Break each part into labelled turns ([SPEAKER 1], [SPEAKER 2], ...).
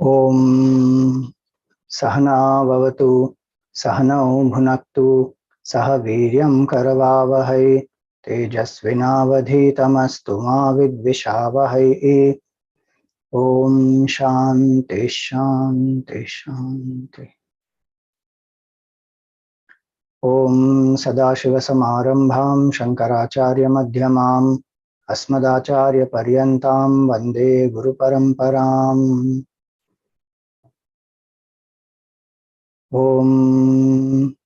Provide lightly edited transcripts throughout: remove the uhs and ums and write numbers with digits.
[SPEAKER 1] Om Sahana Vavatu Sahanau Bhunaktu Saha Viryam Karavavahai Tejasvinavadhitamastu ma vidvishavahai. Om Shanti Shanti Shanti. Om Sadashiva Samarambham Shankaracharya Madhyamam Asmadacharya Paryantam Vande Guru Paramparam. Om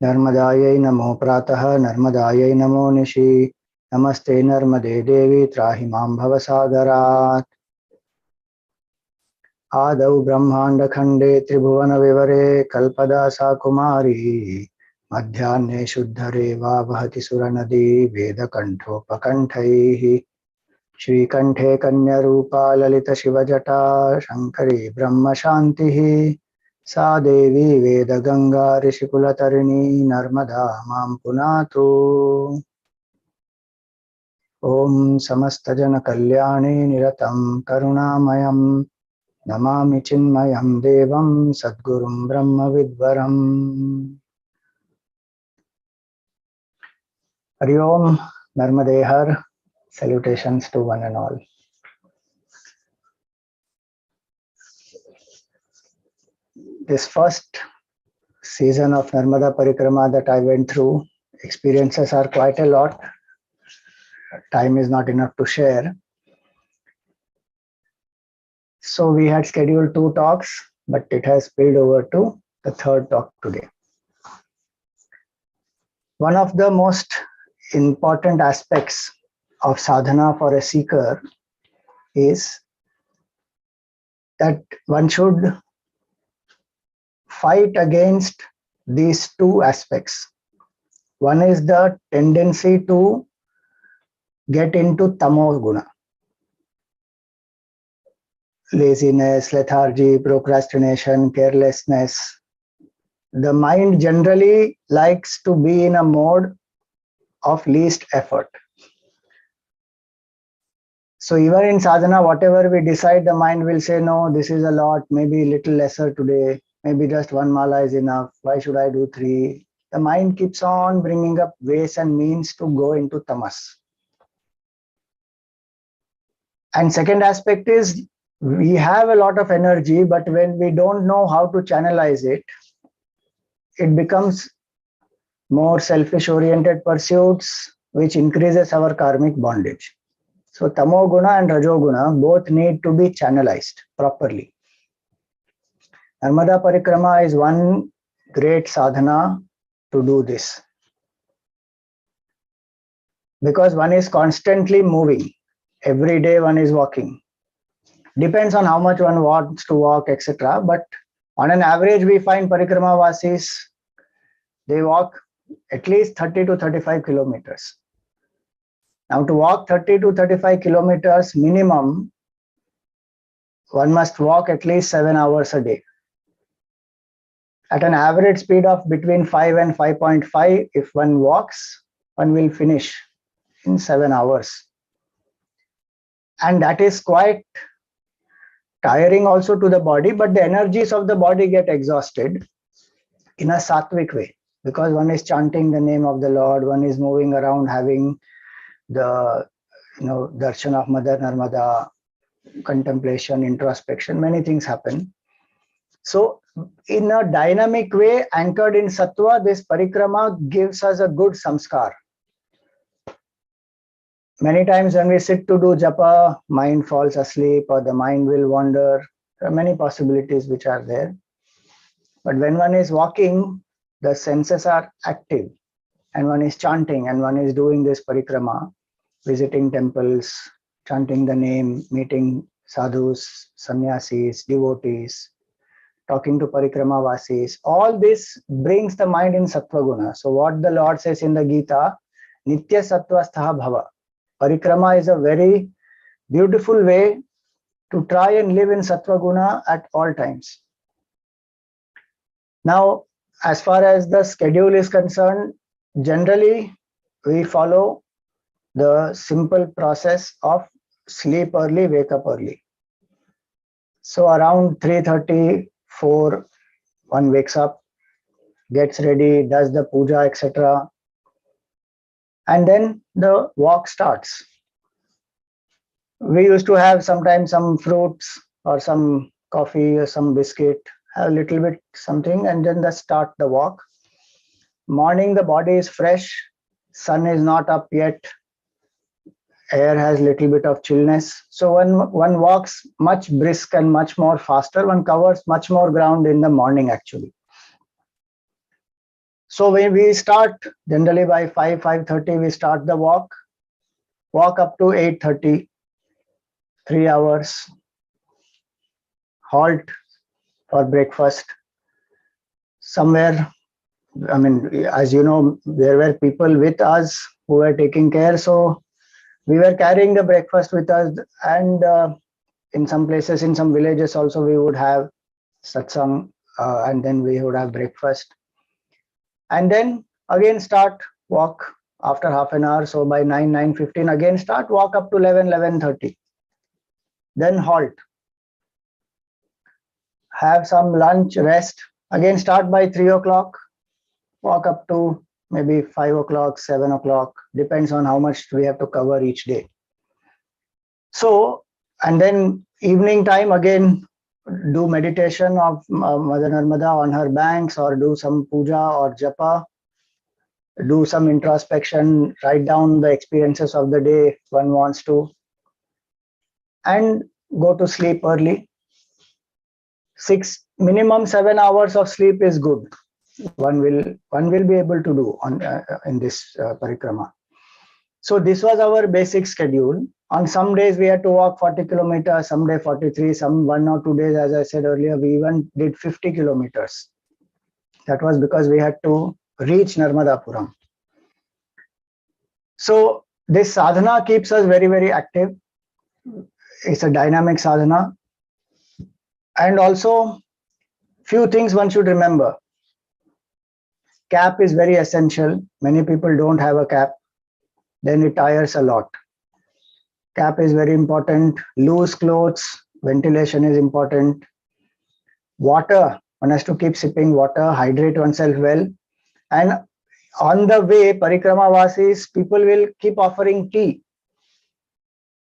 [SPEAKER 1] Narmadayai Namo Pratah Narmadayai Namo Nishi Namaste Narmade Devi Trahimam Bhavasagarat. Adau Brahmanda Khande Tribhuvana Vivare Kalpadasa Kumari Madhyane Shuddhare Vavahati Suranadi Veda Kanthopakanthaihi Shri Kanthe Kanya Rupa Lalita Shiva Jata Shankari Brahma Shantihi Sa Devi Veda Ganga Rishikula Tarini Narmada Mam Punatu. Om Samasta Jana Kalyani Niratam Karunamayam Namami Chinmayam Devam Sadgurum Brahma Vidvaram. Hari Om, Narmadehar, salutations to one and all. This first season of Narmada Parikrama that I went through, experiences are quite a lot. Time is not enough to share. So we had scheduled 2 talks, but it has spilled over to the 3rd talk today. One of the most important aspects of sadhana for a seeker is that one should fight against these 2 aspects. One is the tendency to get into tamo guna. Laziness, lethargy, procrastination, carelessness. The mind generally likes to be in a mode of least effort. So even in sadhana, whatever we decide, the mind will say, no, this is a lot, maybe a little lesser today, maybe just 1 mala is enough, why should I do 3? The mind keeps on bringing up ways and means to go into tamas. And second aspect is, we have a lot of energy, but when we don't know how to channelize it, it becomes more selfish-oriented pursuits, which increases our karmic bondage. So tamo guna and rajo guna both need to be channelized properly. Narmada Parikrama is one great sadhana to do this. Because one is constantly moving. Every day one is walking. Depends on how much one wants to walk, etc. But on an average, we find Parikrama Vasis, they walk at least 30 to 35 kilometers. Now to walk 30 to 35 kilometers minimum, one must walk at least 7 hours a day. At an average speed of between 5 and 5.5, if one walks, one will finish in 7 hours. And that is quite tiring also to the body, but the energies of the body get exhausted in a sattvic way, because one is chanting the name of the Lord, one is moving around having the darshan of Mother Narmada, contemplation, introspection, many things happen. So in a dynamic way, anchored in sattva, this parikrama gives us a good samskar. Many times when we sit to do japa, mind falls asleep or the mind will wander. There are many possibilities which are there. But when one is walking, the senses are active and one is chanting and one is doing this parikrama, visiting temples, chanting the name, meeting sadhus, sannyasis, devotees, talking to parikrama vasis. All this brings the mind in sattva guna. So what the Lord says in the Gita, nitya sattva stha bhava. Parikrama is a very beautiful way to try and live in sattva guna at all times. Now, as far as the schedule is concerned, generally we follow the simple process of sleep early, wake up early. So around 3:30, 4, one wakes up, gets ready, does the puja, etc. And then the walk starts. We used to have sometimes some fruits or some coffee or some biscuit, have a little bit something, and then start the walk. Morning, the body is fresh, sun is not up yet, air has little bit of chillness. So one walks much brisk and much more faster, one covers much more ground in the morning actually. So when we start, generally by 5:30, we start the walk up to 8:30, 3 hours, halt for breakfast. Somewhere, I mean, as you know, there were people with us who were taking care. So we were carrying the breakfast with us, and in some places, in some villages also, we would have satsang, and then we would have breakfast. And then again start walk after half an hour. So by 9:15, again start walk up to 11:30. Then halt. Have some lunch, rest. Again start by 3 o'clock. Walk up to maybe 5 o'clock, 7 o'clock. Depends on how much we have to cover each day. So, and then evening time again do meditation of Mother Narmada on her banks, or do some puja or japa, do some introspection, write down the experiences of the day if one wants to, and go to sleep early. Minimum 7 hours of sleep is good. One will be able to do on in this parikrama. So this was our basic schedule. On some days we had to walk 40 kilometers, some day 43, some 1 or 2 days, as I said earlier, we even did 50 kilometers. That was because we had to reach Narmadapuram. So this sadhana keeps us very, very active. It's a dynamic sadhana. And also, few things one should remember. Cap is very essential. Many people don't have a cap. Then it tires a lot. Cap is very important. Loose clothes, ventilation is important. Water, one has to keep sipping water, hydrate oneself well. And on the way, Parikrama Vasis, people will keep offering tea.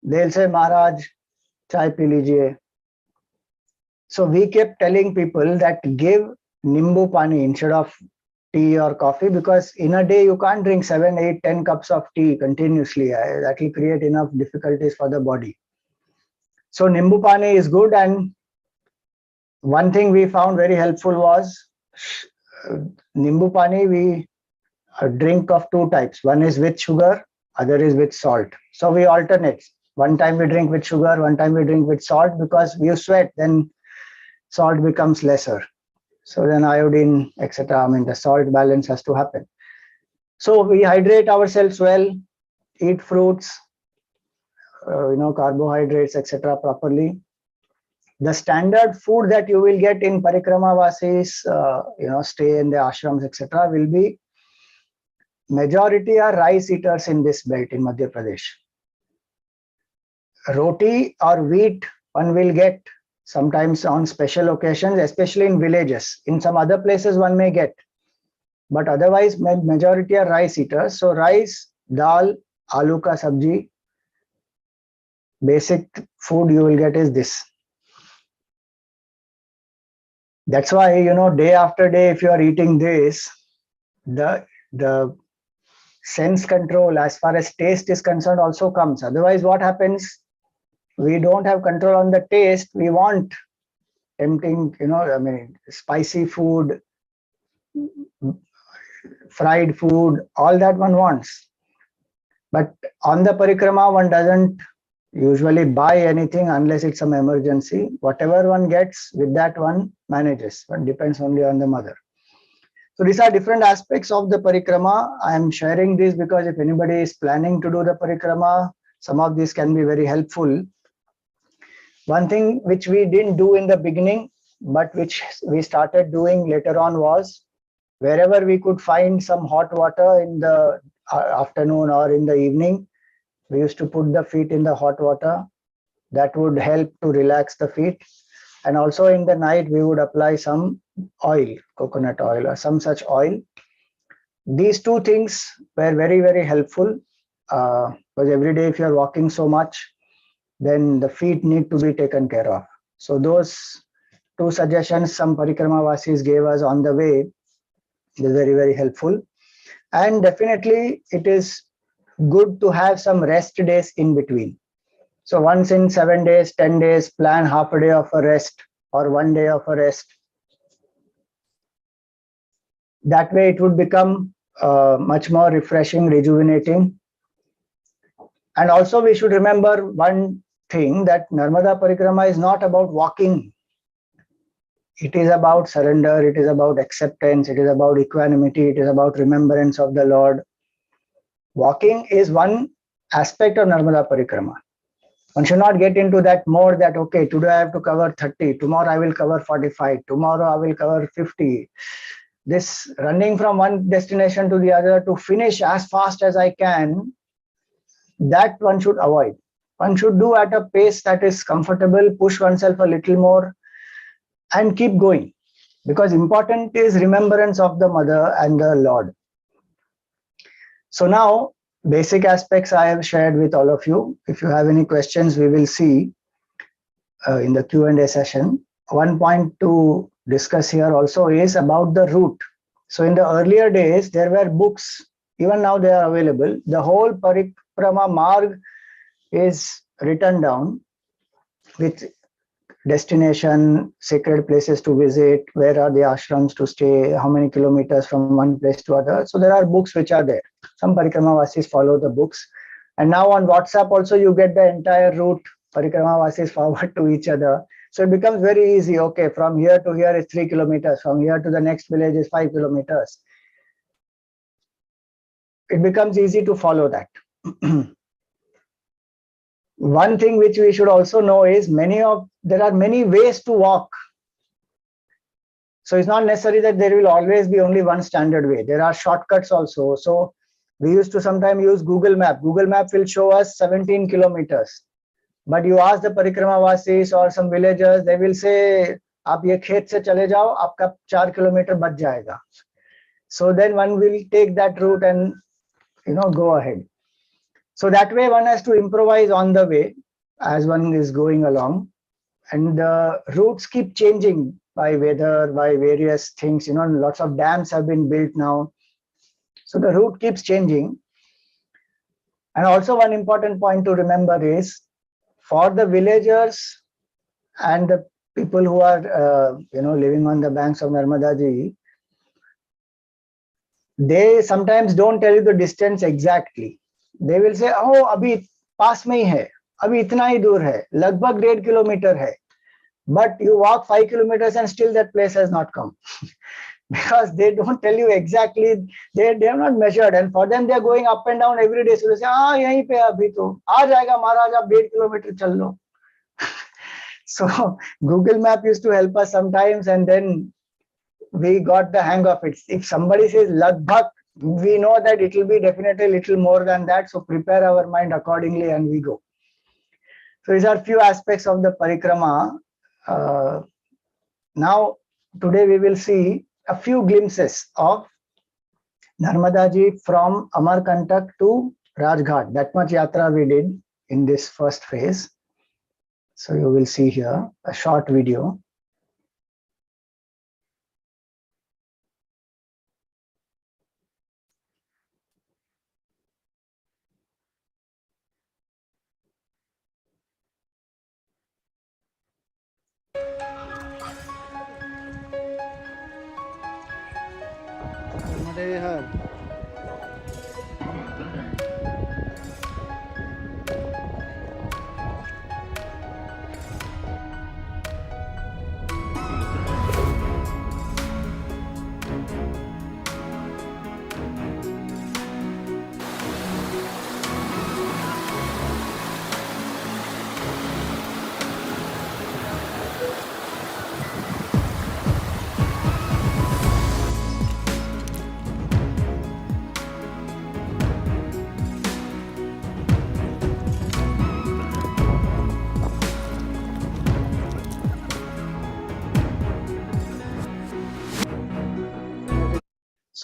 [SPEAKER 1] They'll say, Maharaj, chai pi lijiye. So we kept telling people that give nimbu pani instead of tea or coffee, because in a day you can't drink 7, 8, 10 cups of tea continuously. That will create enough difficulties for the body. So nimbu pani is good, and one thing we found very helpful was nimbu pani we drink of 2 types. One is with sugar, other is with salt. So we alternate. One time we drink with sugar, one time we drink with salt, because you sweat, then salt becomes lesser. So then iodine, etc. I mean, the salt balance has to happen. So we hydrate ourselves well, eat fruits, carbohydrates, etc. properly. The standard food that you will get in Parikrama Vasis, stay in the ashrams, etc., will be, majority are rice eaters in this belt in Madhya Pradesh. Roti or wheat one will get sometimes on special occasions, especially in villages. In some other places one may get, but otherwise majority are rice eaters. So rice, dal, aloo ka sabji, basic food you will get is this. That's why, day after day, if you are eating this, the sense control as far as taste is concerned also comes. Otherwise, what happens? We don't have control on the taste. We want tempting, spicy food, fried food, all that one wants. But on the parikrama, one doesn't usually buy anything unless it's some emergency. Whatever one gets, with that one manages. One depends only on the mother. So these are different aspects of the parikrama. I am sharing this because if anybody is planning to do the parikrama, some of these can be very helpful. One thing which we didn't do in the beginning, but which we started doing later on, was wherever we could find some hot water in the afternoon or in the evening, we used to put the feet in the hot water. That would help to relax the feet. And also in the night, we would apply some oil, coconut oil or some such oil. These two things were very, very helpful, because every day if you're walking so much, then the feet need to be taken care of. So those two suggestions some Parikrama Vasis gave us on the way is very, very helpful. And definitely it is good to have some rest days in between. So once in 7 days, 10 days, plan half a day of a rest or 1 day of a rest. That way it would become much more refreshing, rejuvenating. And also we should remember one thing, that Narmada Parikrama is not about walking. It is about surrender, it is about acceptance, it is about equanimity, it is about remembrance of the Lord. Walking is one aspect of Narmada Parikrama. One should not get into that mode that, okay, today I have to cover 30, tomorrow I will cover 45, tomorrow I will cover 50. This running from one destination to the other to finish as fast as I can, that one should avoid. One should do at a pace that is comfortable, push oneself a little more and keep going. Because important is remembrance of the Mother and the Lord. So now, basic aspects I have shared with all of you. If you have any questions, we will see in the Q&A session. One point to discuss here also is about the route. So in the earlier days, there were books. Even now they are available. The whole Parikrama Marg is written down with destination, sacred places to visit, where are the ashrams to stay, how many kilometers from one place to other. So there are books which are there. Some Parikrama Vasis follow the books. And now on WhatsApp also you get the entire route. Parikrama Vasis forward to each other. So it becomes very easy. Okay, from here to here is 3 kilometers. From here to the next village is 5 kilometers. It becomes easy to follow that. One thing which we should also know is there are many ways to walk. So it's not necessary that there will always be only one standard way. There are shortcuts also. So we used to sometimes use Google Map. Google Map will show us 17 kilometers. But you ask the Parikrama Vasis or some villagers, they will say, "Aap ye khet se chale jao, aapka 4 kilometer bach jayega." So then one will take that route and go ahead. So that way one has to improvise on the way as one is going along. And the routes keep changing by weather, by various things. Lots of dams have been built now. So the route keeps changing. And also one important point to remember is, for the villagers and the people who are living on the banks of Narmada Ji, they sometimes don't tell you the distance exactly. They will say, "Oh, abhi paas mein hi hai, abhi itna hi dur hai, lagbhag 1.5 kilometer hai." But you walk 5 kilometers and still that place has not come. Because they don't tell you exactly, they have not measured, and for them they are going up and down every day. So they say, yahi pe abhi to aa jayega Maharaj, aap 1.5 kilometer chal lo. So Google Map used to help us sometimes, and then we got the hang of it. If somebody says lagbhag, we know that it will be definitely a little more than that. So prepare our mind accordingly and we go. So these are few aspects of the Parikrama. Now, today we will see a few glimpses of Narmada Ji from Amarkantak to Rajghat. That much yatra we did in this first phase. So you will see here a short video.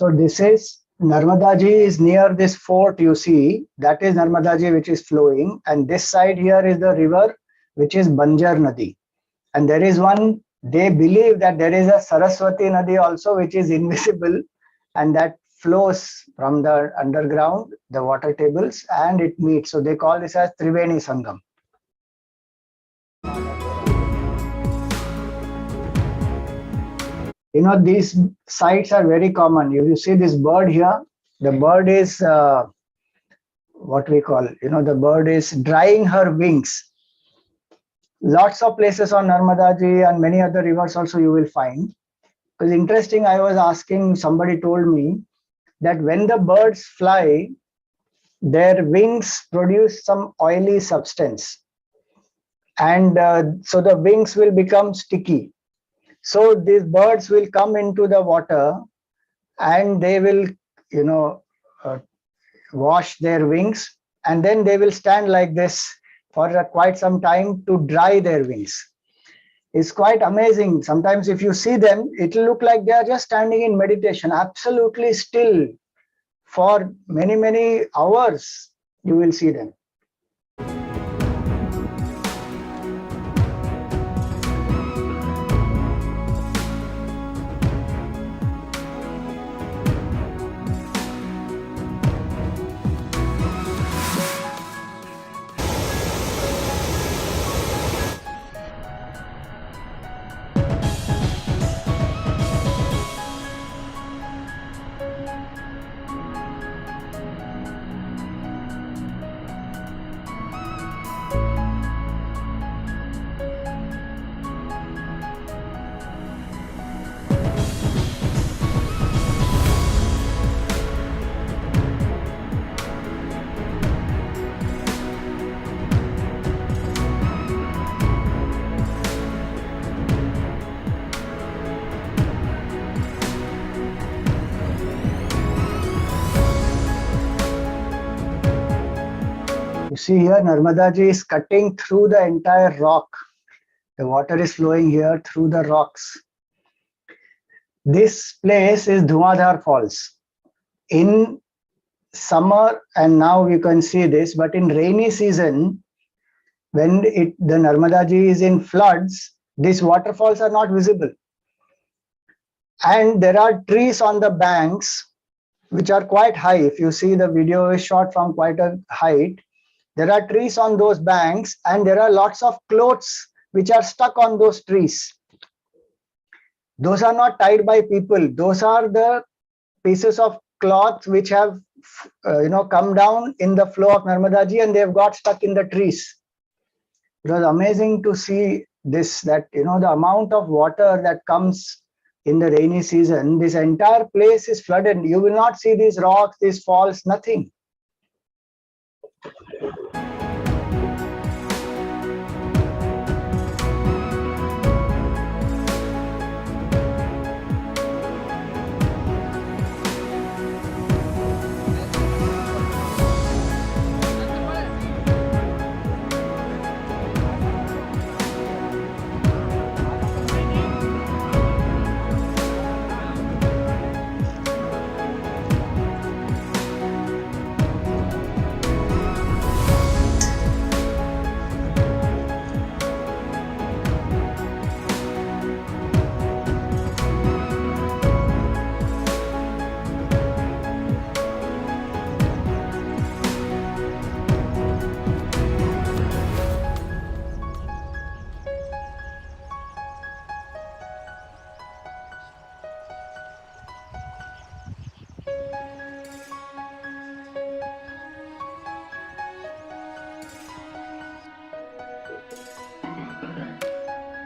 [SPEAKER 1] So this is Narmada Ji is near this fort you see. That is Narmada Ji which is flowing. And this side here is the river which is Banjar Nadi. And there is one, they believe that there is a Saraswati Nadi also which is invisible and that flows from the underground, the water tables, and it meets. So they call this as Triveni Sangam. You know, these sites are very common. You see this bird here, the bird is what we call, the bird is drying her wings. Lots of places on Narmada Ji and many other rivers also you will find. It's interesting, I was asking, somebody told me that when the birds fly, their wings produce some oily substance. And so the wings will become sticky. So these birds will come into the water and they will, wash their wings, and then they will stand like this for quite some time to dry their wings. It's quite amazing. Sometimes if you see them, it will look like they are just standing in meditation, absolutely still for many, many hours. You will see them. You see here, Narmada Ji is cutting through the entire rock. The water is flowing here through the rocks. This place is Dhuanadhar Falls. In summer, and now you can see this, but in rainy season, when the Narmada Ji is in floods, these waterfalls are not visible. And there are trees on the banks which are quite high. If you see, the video is shot from quite a height. There are trees on those banks and there are lots of clothes which are stuck on those trees. Those are not tied by people. Those are the pieces of cloth which have come down in the flow of Narmada Ji and they have got stuck in the trees. It was amazing to see this, that the amount of water that comes in the rainy season, this entire place is flooded. You will not see these rocks, these falls, nothing.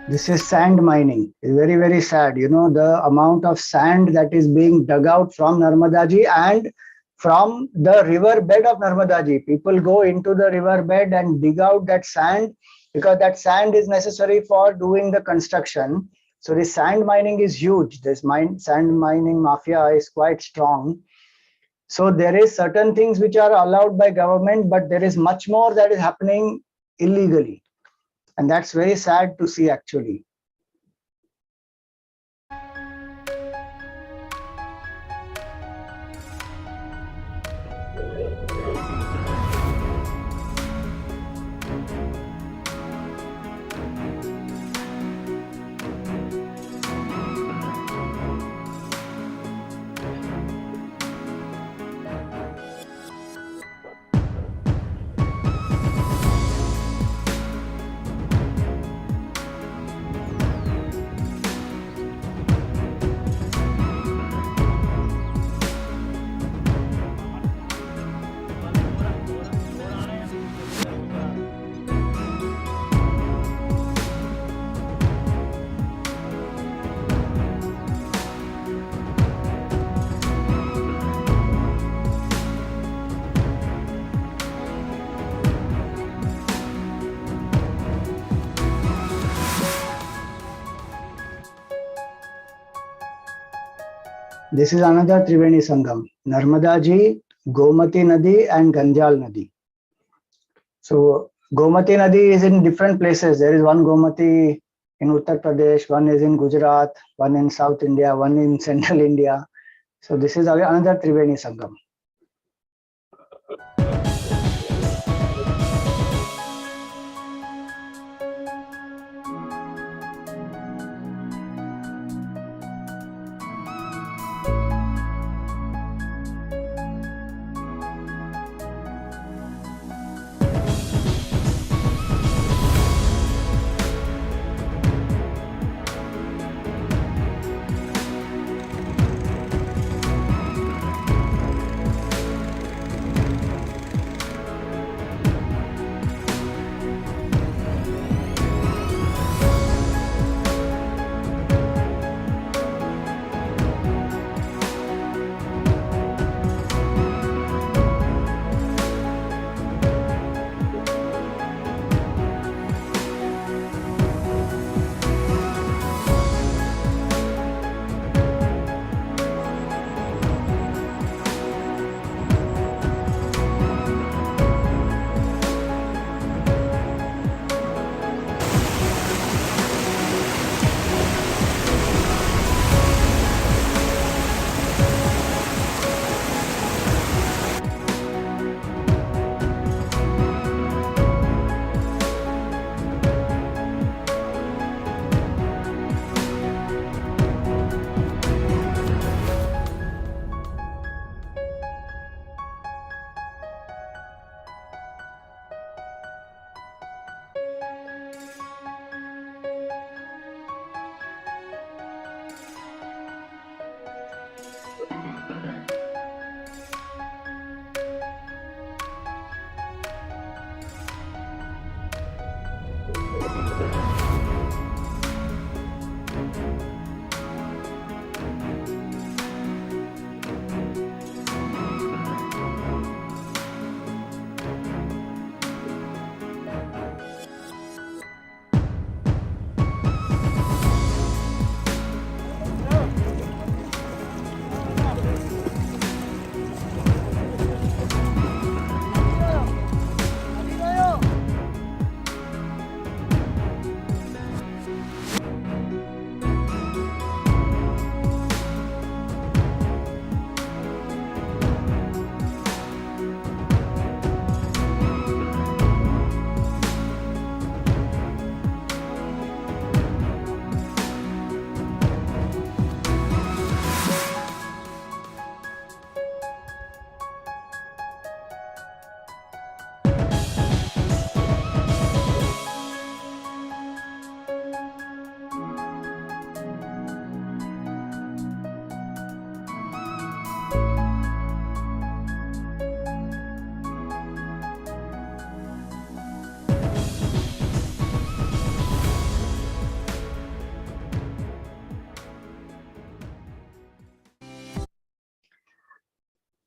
[SPEAKER 1] This is sand mining. It's very, very sad. The amount of sand that is being dug out from Narmada Ji and from the river bed of Narmada Ji. People go into the river bed and dig out that sand because that sand is necessary for doing the construction. So this sand mining is huge. This sand mining mafia is quite strong. So there is certain things which are allowed by government, but there is much more that is happening illegally. And that's very sad to see, actually. This is another Triveni Sangam. Narmada Ji, Gomati Nadi and Gandhyal Nadi. So Gomati Nadi is in different places. There is one Gomati in Uttar Pradesh, one is in Gujarat, one in South India, one in Central India. So this is another Triveni Sangam.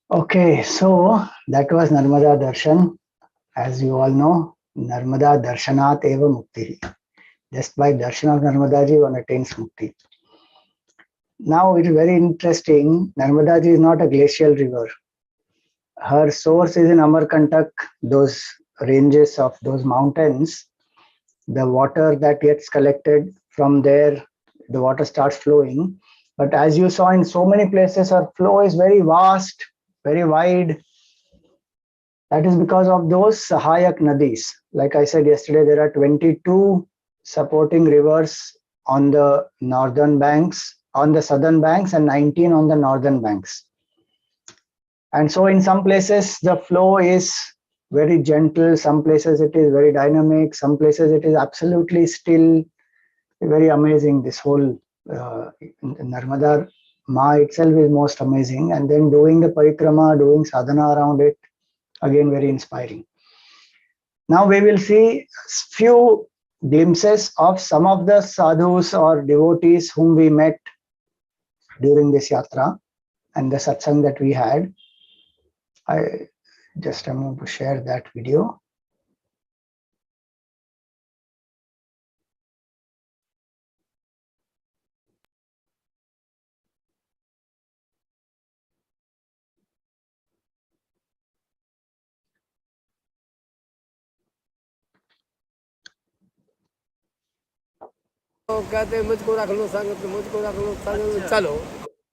[SPEAKER 1] Okay, so that was Narmada Darshan. As you all know, Narmada Darshanat eva mukti. Just by darshan of Narmada ji, one attains mukti. Now it is very interesting. Narmada ji is not a glacial river. Her source is in Amarkantak, those ranges of those mountains. The water that gets collected from there, the water starts flowing. But as you saw in so many places, her flow is very vast, very wide. That is because of those Sahayak Nadis. Like I said yesterday, there are 22 supporting rivers on the northern banks, on the southern banks, and 19 on the northern banks. And so in some places, the flow is very gentle. Some places it is very dynamic. Some places it is absolutely still. Very amazing. This whole Narmada Ma itself is most amazing. And then doing the parikrama, doing sadhana around it, again, very inspiring. Now we will see few glimpses of some of the sadhus or devotees whom we met during this yatra and the satsang that we had. I'm going to share that video.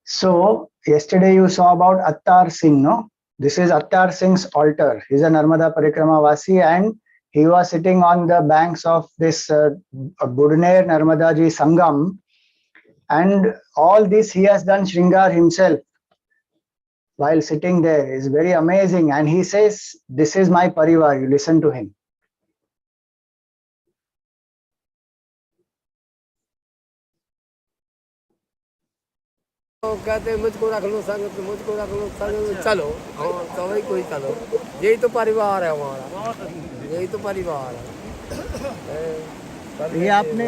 [SPEAKER 1] So yesterday you saw about Attar Singh, no? This is Attar Singh's altar. He's a Narmada Parikrama Vasi, and he was sitting on the banks of this Budner Narmada Ji Sangam, and all this he has done Shringar himself while sitting there. Is very amazing, and he says, "This is my parivar." You listen to him.
[SPEAKER 2] कहते मुझको रख लो संग, मुझको रख लो संग, चलो हाँ सभी कोई चलो, यही तो परिवार है हमारा, यही तो परिवार है।
[SPEAKER 1] ये आपने,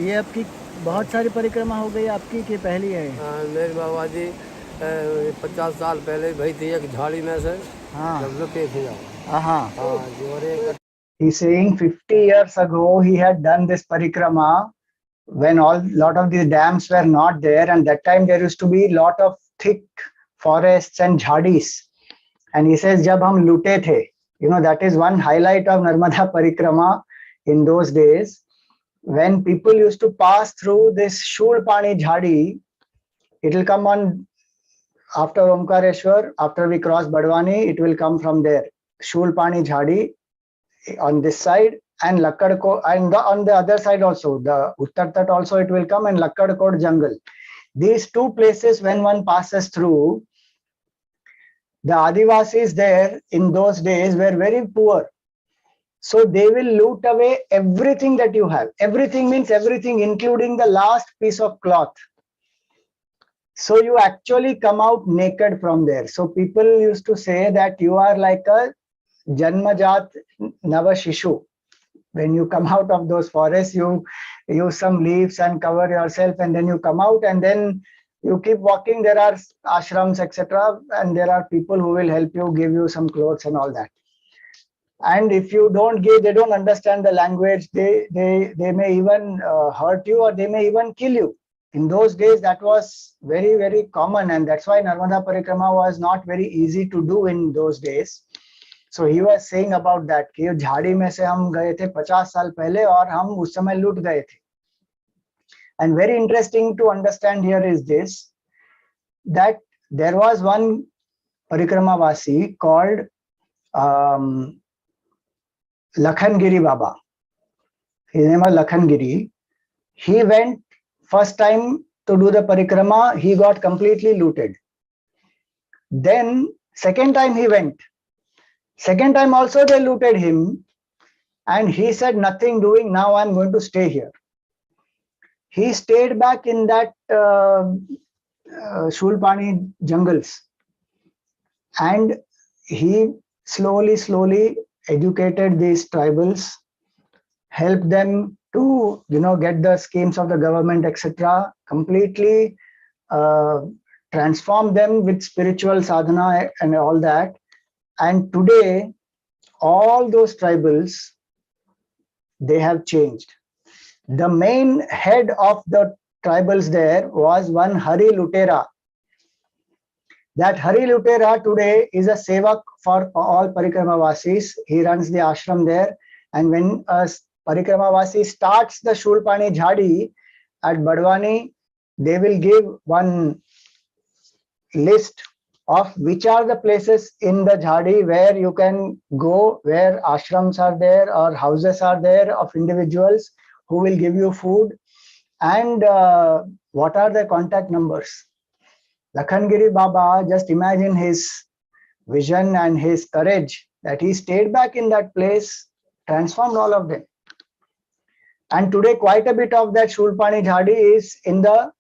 [SPEAKER 1] ये आपकी बहुत सारी परिक्रमा हो गई आपकी कि पहली है?
[SPEAKER 2] हाँ मेरे बाबा जी 50 साल पहले भाई थी एक झाड़ी में से, जब लुके थे।
[SPEAKER 1] He's saying 50 years ago he had done this parikrama when lot of these dams were not there, and that time there used to be lot of thick forests and jhadis. And he says, "Jab hum lute the," you know, that is one highlight of Narmada Parikrama in those days. When people used to pass through this Shulpani jhadi, it will come on after Omkareshwar, after we cross Badwani, it will come from there. Shulpani jhadi on this side, and Lakkadkot, and on the other side also, the Uttar Tat also it will come, and Lakkadkot jungle. These two places, when one passes through, the Adivasis there in those days were very poor. So they will loot away everything that you have. Everything means everything, including the last piece of cloth. So you actually come out naked from there. So people used to say that you are like a Janmajat Navashishu. When you come out of those forests, you use some leaves and cover yourself, and then you come out, and then you keep walking. There are ashrams, etc., and there are people who will help you, give you some clothes and all that. And if you don't give, they don't understand the language. They may even hurt you, or they may even kill you. In those days, that was very, very common, and that's why Narmada Parikrama was not very easy to do in those days. So he was saying about that कि झाड़ी में से हम गए थे 50 साल पहले और हम उस समय लूट गए थे. And very interesting to understand here is this, that there was one Parikrama Vasi called Lakhangiri Baba. His name was Lakhangiri. He went first time to do the Parikrama, he got completely looted. Then second time he went. Second time also they looted him, and he said, "Nothing doing, now I'm going to stay here." He stayed back in that Shulpani jungles, and he slowly educated these tribals, helped them to get the schemes of the government, etc., completely transform them with spiritual sadhana and all that. And today, all those tribals, they have changed. The main head of the tribals there was one Hari Lutera. That Hari Lutera today is a sevak for all Parikrama-vasis. He runs the ashram there. And when a Parikrama-vasi starts the Shulpani Jhadi at Badwani, they will give one list of which are the places in the Jhadi where you can go, where ashrams are there or houses are there of individuals who will give you food, and what are the contact numbers. Lakhangiri Baba, just imagine his vision and his courage that he stayed back in that place, transformed all of them. And today quite a bit of that Shulpani Jhadi is in the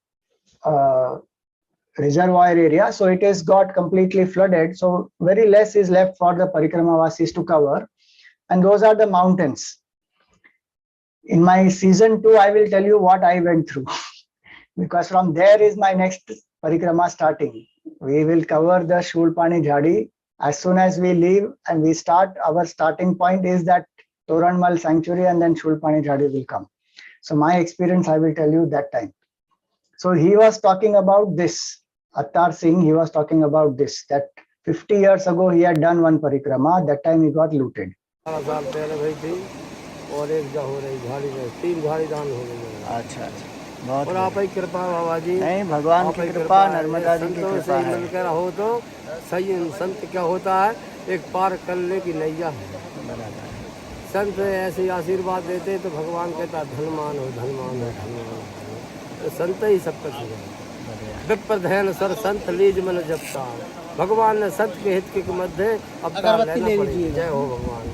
[SPEAKER 1] reservoir area, so it has got completely flooded, so very less is left for the Parikrama-vasis to cover, and those are the mountains. In my season 2, I will tell you what I went through because from there is my next Parikrama starting. We will cover the Shulpani Jhadi as soon as we leave, and we start. Our starting point is that Toranmal sanctuary, and then Shulpani Jhadi will come. So my experience I will tell you that time. So he was talking about this, Attar Singh, he was talking about this, that 50 years ago he had done one Parikrama, that time he got looted.
[SPEAKER 2] और एक जा हो रही झाड़ी में, 3 झाड़ी दान हो गई है।
[SPEAKER 1] अच्छा अच्छा, बहुत
[SPEAKER 2] और आप ही कृपा बाबा जी,
[SPEAKER 1] नहीं, भगवान
[SPEAKER 2] आप
[SPEAKER 1] की
[SPEAKER 2] ही
[SPEAKER 1] कृपा,
[SPEAKER 2] है।
[SPEAKER 1] नर्मदा जी की
[SPEAKER 2] संतों
[SPEAKER 1] कृपा
[SPEAKER 2] से
[SPEAKER 1] है।
[SPEAKER 2] मिलकर हो तो सही। संत क्या होता है, एक पार करने की नैया है।
[SPEAKER 1] बराबर है।
[SPEAKER 2] संत ऐसे आशीर्वाद देते तो भगवान कहता धनमान हो, धनमान हो, धनमान हो। तो संत ही सब कुछ है। विप्र ध्यान सर संत लीज मन जपता। भगवान ने संत के हित के मध्य अवतार लेना पड़ेगा। जय हो भगवान।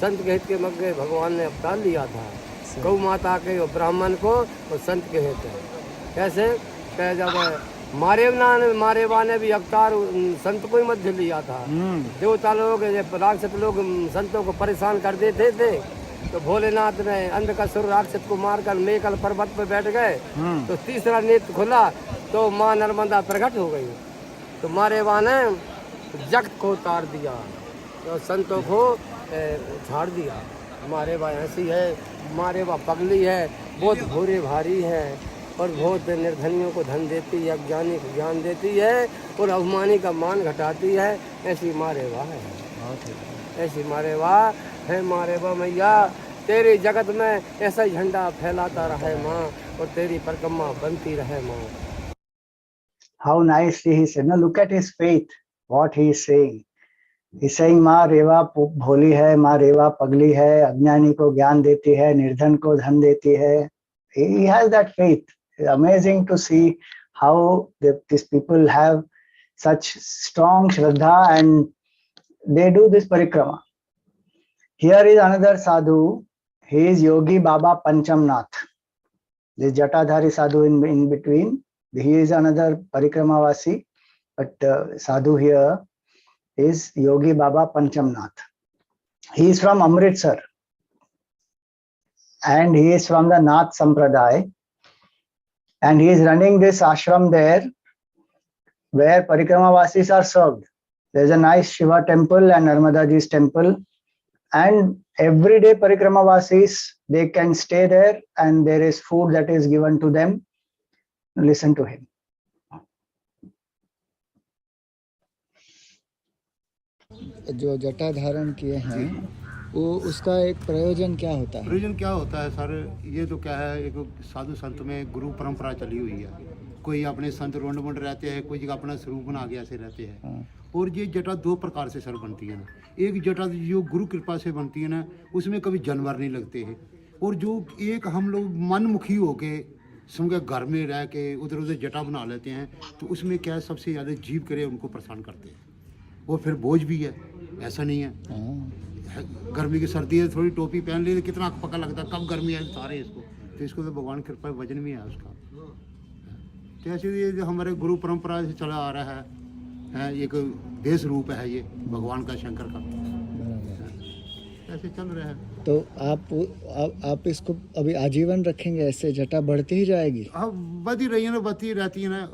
[SPEAKER 2] संत के हित के मध्य भगवान ने अवतार लिया था। गौ माता के और ब्राह्मण को और संत के हित है। कैसे कह जब मारेवा ने भी अवतार संत को ही मध्य लिया था। देवता लोग राक्षस लोग संतों को परेशान कर देते थे, तो भोलेनाथ ने अंधकासुर राक्षस को मारकर मेकल पर्वत पर बैठ गए। तो तीसरा नेत्र खुला तो माँ नर्मदा प्रकट हो गई। तो मारेवा ने जगत को उतार दिया, तो संतों को झाड़ दिया। मारेवा ऐसी है, मारेवा पगली है, बहुत भोरे भारी है और बहुत निर्धनियों को धन देती है, अज्ञानी को ज्ञान देती है और अभिमानी का मान घटाती है। ऐसी मारेवा है, ऐसी मारेवा है। मारेवा मैया तेरी जगत में ऐसा झंडा फैलाता रहे माँ, और तेरी परिक्रमा बनती रहे माँ।
[SPEAKER 1] How nicely he said. Now look at his faith, what he is saying. He's saying माँ रेवा भोली है, माँ रेवा पगली है, अज्ञानी को ज्ञान देती है, निर्धन को धन देती है. He has that faith. It's amazing to see how these people have such strong shraddha and they do this parikrama. Here is another sadhu. He is Yogi Baba Panchamnath. This Jatadhari sadhu in between. He is another parikramavasi, but sadhu here is Yogi Baba Panchamnath. He is from Amritsar and he is from the Nath Sampradaya, and he is running this ashram there where parikramawasis are served. There is a nice Shiva temple and Narmada Ji's temple, and every day parikramawasis, they can stay there and there is food that is given to them. Listen to him. जो जटा धारण किए हैं वो उसका एक प्रयोजन क्या होता है?
[SPEAKER 3] प्रयोजन क्या होता है सर, ये तो क्या है, एक साधु संत में गुरु परंपरा चली हुई है। कोई अपने संत रोंड मंड रहते हैं, कोई अपना स्वरूप बना के ऐसे रहते हैं। हाँ। और ये जटा 2 प्रकार से सर बनती है ना। एक जटा जो गुरु कृपा से बनती है ना, उसमें कभी जानवर नहीं लगते हैं। और जो एक हम लोग मनमुखी होके समझे घर में रह के उधर उधर जटा बना लेते हैं, तो उसमें क्या है, सबसे ज़्यादा जीव करे उनको परेशान करते हैं। और फिर बोझ भी है, ऐसा नहीं है। गर्मी की सर्दी है, थोड़ी टोपी पहन ली, कितना पका लगता है, कब गर्मी है सारे इसको। तो इसको तो भगवान की कृपा वजन भी है उसका। तो ऐसे ये जो हमारे गुरु परंपरा से चला आ रहा है, एक देश रूप है ये भगवान का, शंकर का, ऐसे चल रहा है।
[SPEAKER 1] तो आप इसको अभी आजीवन रखेंगे, ऐसे जटा बढ़ती ही जाएगी?
[SPEAKER 3] हाँ, बढ़ती रही है ना, बढ़ती रहती है ना।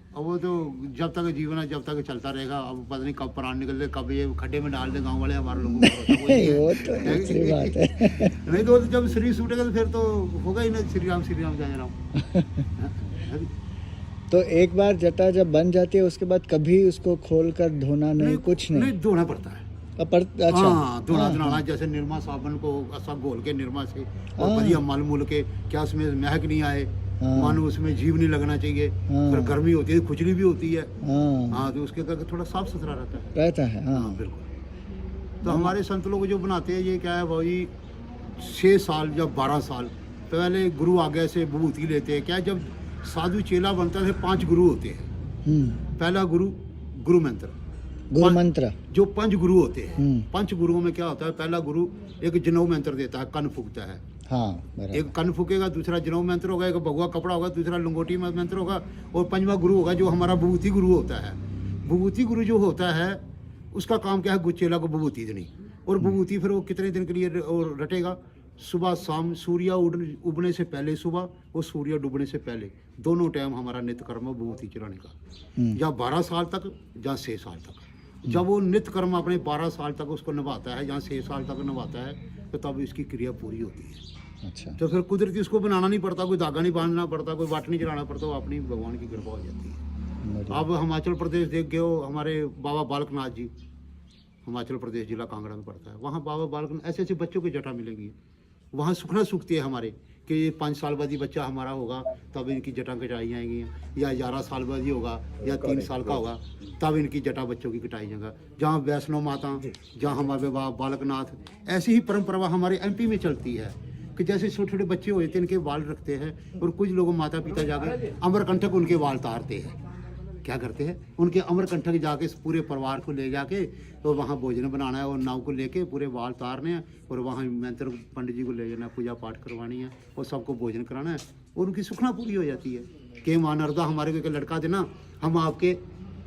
[SPEAKER 3] अब वो तो जब तक जीवन है जब तक चलता रहेगा। अब पता नहीं कब प्राण निकल दे, कब ये खड्डे में डाल दे गांव वाले हमारे लोगों को। वो तो दूसरी बात है। नहीं तो जब शरीर छूटेगा तो फिर तो होगा ही ना, श्री राम जय राम।
[SPEAKER 1] तो एक बार जटा जब बन जाती है उसके बाद कभी उसको खोल कर धोना नहीं, कुछ नहीं
[SPEAKER 3] धोना पड़ता है।
[SPEAKER 1] अच्छा,
[SPEAKER 3] हाँ, धोना जैसे निरमा साबुन को ऐसा घोल के निरमा से और बढ़िया मल मूल के, क्या उसमें महक नहीं आए, मानो उसमें जीव नहीं लगना चाहिए। फिर गर्मी होती है, खुजली भी होती है। हाँ, तो उसके करके थोड़ा साफ सुथरा रहता है। हाँ, बिल्कुल। तो हमारे संत लोग जो बनाते हैं, ये क्या है भाई, 6 साल या 12 साल पहले गुरु आगे से विभूति लेते हैं। क्या जब साधु चेला बनता है, 5 गुरु होते हैं। पहला गुरु मंत्र, जो 5 गुरु होते हैं। 5 गुरुओं में क्या होता है, पहला गुरु एक जनेऊ मंत्र देता है, कन फूकता है। हाँ, एक कन फूकेगा, दूसरा जनेऊ मंत्र होगा, एक भगवा कपड़ा होगा, दूसरा लंगोटी मंत्र होगा, और 5वां गुरु होगा जो हमारा विभूति गुरु होता है। विभूति गुरु जो होता है उसका काम क्या है, चेला को विभूति देनी। और विभूति फिर वो कितने दिन के लिए रटेगा, सुबह शाम, सूर्य उगने से पहले सुबह और सूर्य डूबने से पहले, दोनों टाइम हमारा नित्य कर्म है विभूति चढ़ाने का। या 12 साल तक या 6 साल तक। जब वो नित्य कर्म अपने 12 साल तक उसको निभाता है या 6 साल तक निभाता है, तो तब इसकी क्रिया पूरी होती है। अच्छा। तो फिर कुदरती उसको बनाना नहीं पड़ता, कोई धागा नहीं बांधना पड़ता, कोई वाट नहीं चढ़ाना पड़ता, वो अपनी भगवान की कृपा हो जाती है। अब हिमाचल प्रदेश देख गए हो, हमारे बाबा बालकनाथ जी, हिमाचल प्रदेश जिला कांगड़ा में पड़ता है, वहाँ बाबा बालकनाथ ऐसे बच्चों की जटा मिलेंगी। वहाँ सुखना सूखती है हमारे कि ये 5 साल बाद ही बच्चा हमारा होगा तब इनकी जटा कटाई जाएंगी, या 11 साल बाद ही होगा, या 3 साल का होगा तब इनकी जटा बच्चों की कटाई जाएगा। जहाँ वैष्णो माता, जहाँ हमारे बालकनाथ, ऐसी ही परंपरा हमारे MP में चलती है कि जैसे छोटे छोटे बच्चे होते हैं इनके बाल रखते हैं, और कुछ लोग माता पिता जाकर अमरकंटक उनके बाल तारते हैं। क्या करते हैं, उनके अमरकंटक जाके पूरे परिवार को ले जाके तो वहाँ भोजन बनाना है, और नाव को लेके पूरे बाल तारने हैं, और वहाँ मंत्र पंडित जी को ले जाना है, पूजा पाठ करवानी है, और सबको भोजन कराना है, और उनकी सुखना पूरी हो जाती है कि माँ नर्मदा हमारे को एक लड़का देना, हम आपके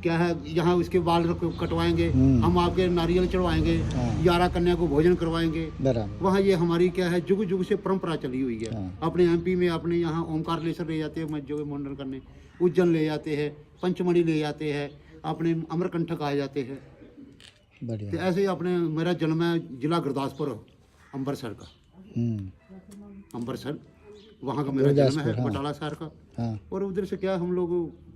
[SPEAKER 3] क्या है यहाँ उसके बाल कटवाएंगे, हम आपके नारियल चढ़वाएंगे, 11 कन्या को भोजन करवाएंगे। वहाँ ये हमारी क्या है जुग जुग से परंपरा चली हुई है। अपने MP में अपने यहाँ ओमकारेश्वर ले जाते हैं मज्जों के मुंडन करने, उज्जैन ले जाते हैं, पंचमढ़ी ले जाते हैं, अपने अमरकंटक आ जाते हैं। तो ऐसे ही अपने मेरा जन्म है जिला गुरदासपुर अम्बरसर का, अम्बरसर वहाँ का मेरा जन्म है, बटाला शहर का। और उधर से क्या हम लोग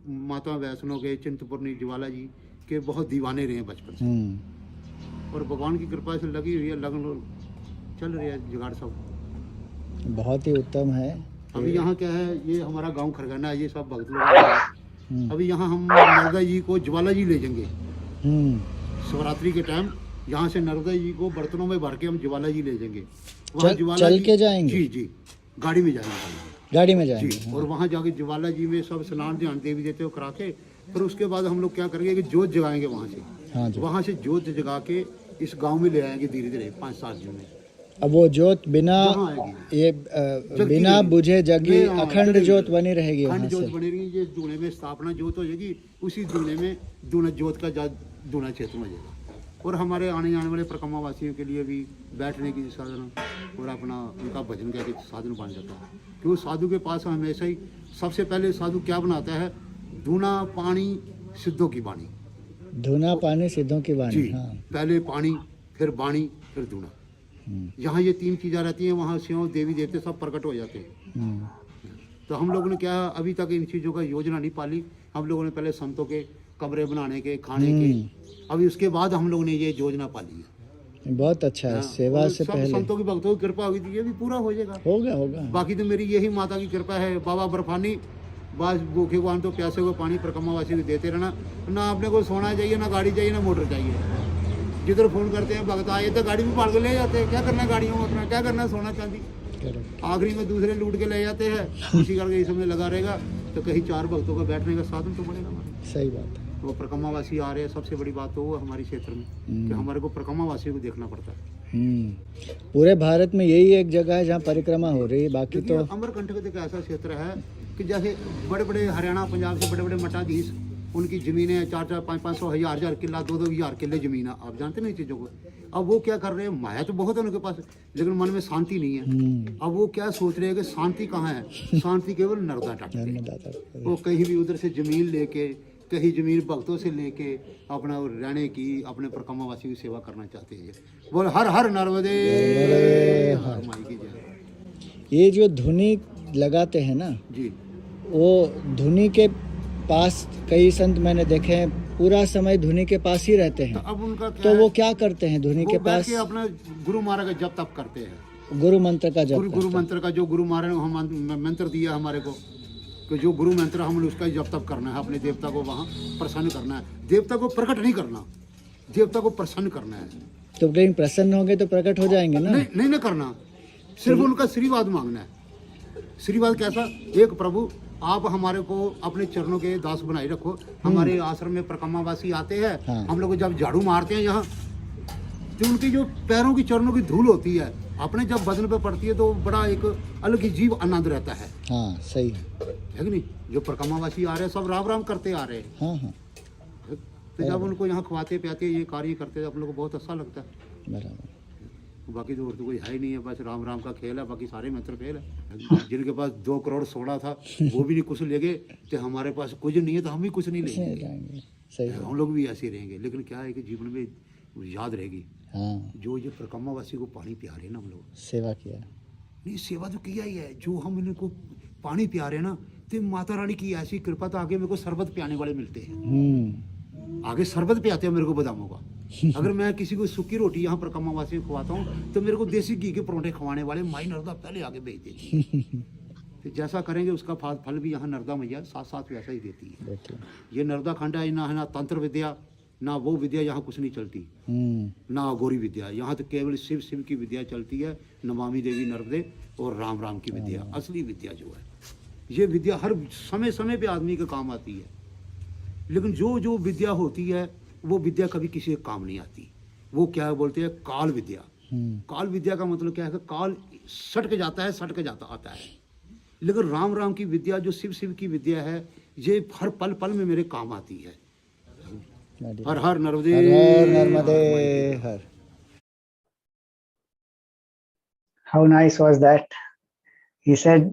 [SPEAKER 3] माता वैष्णो के, चिंतपूर्णी, ज्वाला जी के बहुत दीवाने रहे बचपन से, और भगवान की कृपा से लगी हुई है, लगन चल रही है जुगाड़ सब।
[SPEAKER 4] बहुत ही उत्तम है।
[SPEAKER 3] अभी यहाँ क्या है, ये हमारा गांव खरगना है, ये सब भक्त लोग। अभी यहाँ हम नर्मदा जी को ज्वाला जी ले जाएंगे शिवरात्रि के टाइम। यहाँ से नर्मदा जी को बर्तनों में भर के हम ज्वाला जी ले जाएंगे।
[SPEAKER 4] चल के जाएंगे?
[SPEAKER 3] जी जी, गाड़ी में जाएंगे,
[SPEAKER 4] गाड़ी में जाएंगे।
[SPEAKER 3] और वहाँ जाके ज्वाला जी में सब स्नान ध्यान देवी देते हो करा के, फिर उसके बाद हम लोग क्या करेंगे कि जोत जगाएंगे वहाँ से। वहाँ से जोत जगा के इस गांव में ले आएंगे धीरे धीरे 5-7 दिन में।
[SPEAKER 4] अब वो जोत बिना बिना बुझे जगी अखंड जोत बनी रहेगी,
[SPEAKER 3] अखंड जोत बनी रहेगी। ये दूने में स्थापना जोत हो जाएगी, उसी दूने में दूना जोत का दूना क्षेत्र में जाएगा। और हमारे आने जाने वाले परिक्रमा वासियों के लिए भी बैठने की साधन और अपना उनका भजन का साधन बन जाता है। क्योंकि साधु के पास हमेशा ही सबसे पहले साधु क्या बनाता है, धूना पानी सिद्धों की वाणी।
[SPEAKER 4] धूना पानी सिद्धों की वाणी,
[SPEAKER 3] पहले पानी, फिर वाणी, फिर धूना। यहाँ ये 3 चीज़ें रहती हैं, वहाँ शिव देवी देवते सब प्रकट हो जाते हैं। तो हम लोगों ने क्या अभी तक इन चीज़ों का योजना नहीं पाली। हम लोगों ने पहले संतों के कमरे बनाने के, खाने के, अभी उसके बाद हम लोगों ने ये योजना पाली है।
[SPEAKER 4] बहुत अच्छा है। सेवा से पहले
[SPEAKER 3] संतों की भक्तों की कृपा हुई थी, ये भी पूरा हो जाएगा।
[SPEAKER 4] होगा।
[SPEAKER 3] बाकी तो मेरी यही माता की कृपा है। बाबा बर्फानी, बस भूखे को तो प्यासे को पानी परिक्रमावासी को देते रहना। ना अपने को सोना चाहिए, ना गाड़ी चाहिए, ना मोटर चाहिए। जिधर फोन करते हैं भक्त आए तो गाड़ी में पाल के ले जाते हैं। क्या करना गाड़ियों में, अपना क्या करना, सोना चांदी। आखिरी में दूसरे लूट के ले जाते हैं। इसी करके इस समय लगा रहेगा तो कहीं 4 भक्तों का बैठने का साधन तो बनेगा हमारे।
[SPEAKER 4] सही बात है।
[SPEAKER 3] वो परिक्रमावासी आ रहे हैं, सबसे बड़ी बात तो वो हमारे क्षेत्र में कि हमारे को परिक्रमावासियों को देखना पड़ता है।
[SPEAKER 4] पूरे भारत में यही एक जगह है जहाँ परिक्रमा हो रही है, बाकी तो
[SPEAKER 3] अमरकंटक एक ऐसा क्षेत्र है कि जैसे बड़े बड़े हरियाणा पंजाब से बड़े बड़े मठाधीश, उनकी ज़मीनें 4-4, 500, 1000 किला, 2-2000 किले ज़मीन है। आप जानते नहीं चीज़ों को। अब वो क्या कर रहे हैं, माया तो बहुत है उनके पास, लेकिन मन में शांति नहीं है। अब वो क्या सोच रहे हैं कि शांति कहाँ है, शांति केवल नर्मदा तट पे। वो कहीं भी उधर से ज़मीन लेके, कहीं ज़मीन भक्तों से लेके अपना रहने की, अपने परिक्रमावासी की सेवा करना चाहते हैं। बोल हर हर नर्मदे माई की जय।
[SPEAKER 4] ये जो धुनी लगाते हैं ना
[SPEAKER 3] जी,
[SPEAKER 4] वो धुनी के पास कई संत मैंने देखे हैं पूरा समय धुनी के पास ही रहते हैं।
[SPEAKER 3] अब उनका क्या
[SPEAKER 4] तो वो क्या करते हैं धुनी के पास?
[SPEAKER 3] अपना गुरु महाराज का जप तप करते हैं।
[SPEAKER 4] गुरु मंत्र का जप,
[SPEAKER 3] गुरु मंत्र का जो गुरु महाराज ने हम मंत्र दिया हमारे को कि जो गुरु मंत्र हम उसका जप तप करना है। अपने देवता को वहाँ प्रसन्न करना है। देवता को प्रकट नहीं करना, देवता को प्रसन्न करना है।
[SPEAKER 4] तो लेकिन प्रसन्न होंगे तो प्रकट हो जाएंगे ना?
[SPEAKER 3] नहीं करना, सिर्फ उनका आशीर्वाद मांगना है। आशीर्वाद कैसा, एक प्रभु आप हमारे को अपने चरणों के दास बनाए रखो। हमारे आश्रम में परिक्रमावासी आते हैं, हम लोग जब झाड़ू मारते हैं यहाँ, तो उनकी जो पैरों की चरणों की धूल होती है अपने जब बदन पे पड़ती है तो बड़ा एक अलग ही जीव आनंद रहता है।
[SPEAKER 4] हाँ सही
[SPEAKER 3] है कि नहीं। जो परिक्रमावासी आ रहे हैं सब राम राम करते आ रहे हैं।
[SPEAKER 4] हाँ।
[SPEAKER 3] तो जब उनको यहाँ खवाते पियाते ये कार्य करते हैं, आप लोग को बहुत अच्छा लगता है।
[SPEAKER 4] बराबर।
[SPEAKER 3] बाकी तो और तो कोई है ही नहीं है, बस राम राम का खेल है। बाकी सारे मंत्र फेल है। जिनके पास 2 करोड़ सोना था वो भी नहीं कुछ ले गए, तो हमारे पास कुछ नहीं है तो हम भी कुछ नहीं लेंगे।
[SPEAKER 4] सही,
[SPEAKER 3] हम लोग भी ऐसे रहेंगे। लेकिन क्या है कि जीवन में याद रहेगी।
[SPEAKER 4] हाँ।
[SPEAKER 3] जो ये परिक्रमावासी को पानी पिया रहे ना, हम लोग
[SPEAKER 4] सेवा किया
[SPEAKER 3] नहीं, सेवा तो किया ही है। जो हम इनको पानी पिया रहे ना, तो माता रानी की ऐसी कृपा, तो आगे मेरे को शरबत पियाने वाले मिलते हैं। आगे शरबत पियाते हैं मेरे को बादामों का। अगर मैं किसी को सूखी रोटी यहाँ पर कमावासी को खवाता हूँ तो मेरे को देसी घी के परोंठे खवाने वाले माई नर्मदा पहले आगे भेज देती है। तो जैसा करेंगे उसका फल भी यहाँ नर्मदा मैया साथ साथ वैसा ही देती है। ये नर्मदा खंड है, ना है ना तंत्र विद्या ना वो विद्या, यहाँ कुछ नहीं चलती, ना अघोरी विद्या, यहाँ तो केवल शिव शिव की विद्या चलती है, नमामि देवी नर्मदे और राम राम की विद्या, असली विद्या जो है। ये विद्या हर समय समय पे आदमी के काम आती है, लेकिन जो जो विद्या होती है वो विद्या कभी किसी के काम नहीं आती। वो क्या बोलते हैं, काल विद्या। काल विद्या का मतलब क्या है कि काल सट के जाता है, सट के जाता आता है। लेकिन राम राम की विद्या जो शिव शिव की विद्या है, ये हर पल पल में मेरे काम आती है। हर हर नर्मदे,
[SPEAKER 4] हर नर्मदे हर।
[SPEAKER 1] How nice was that? He said,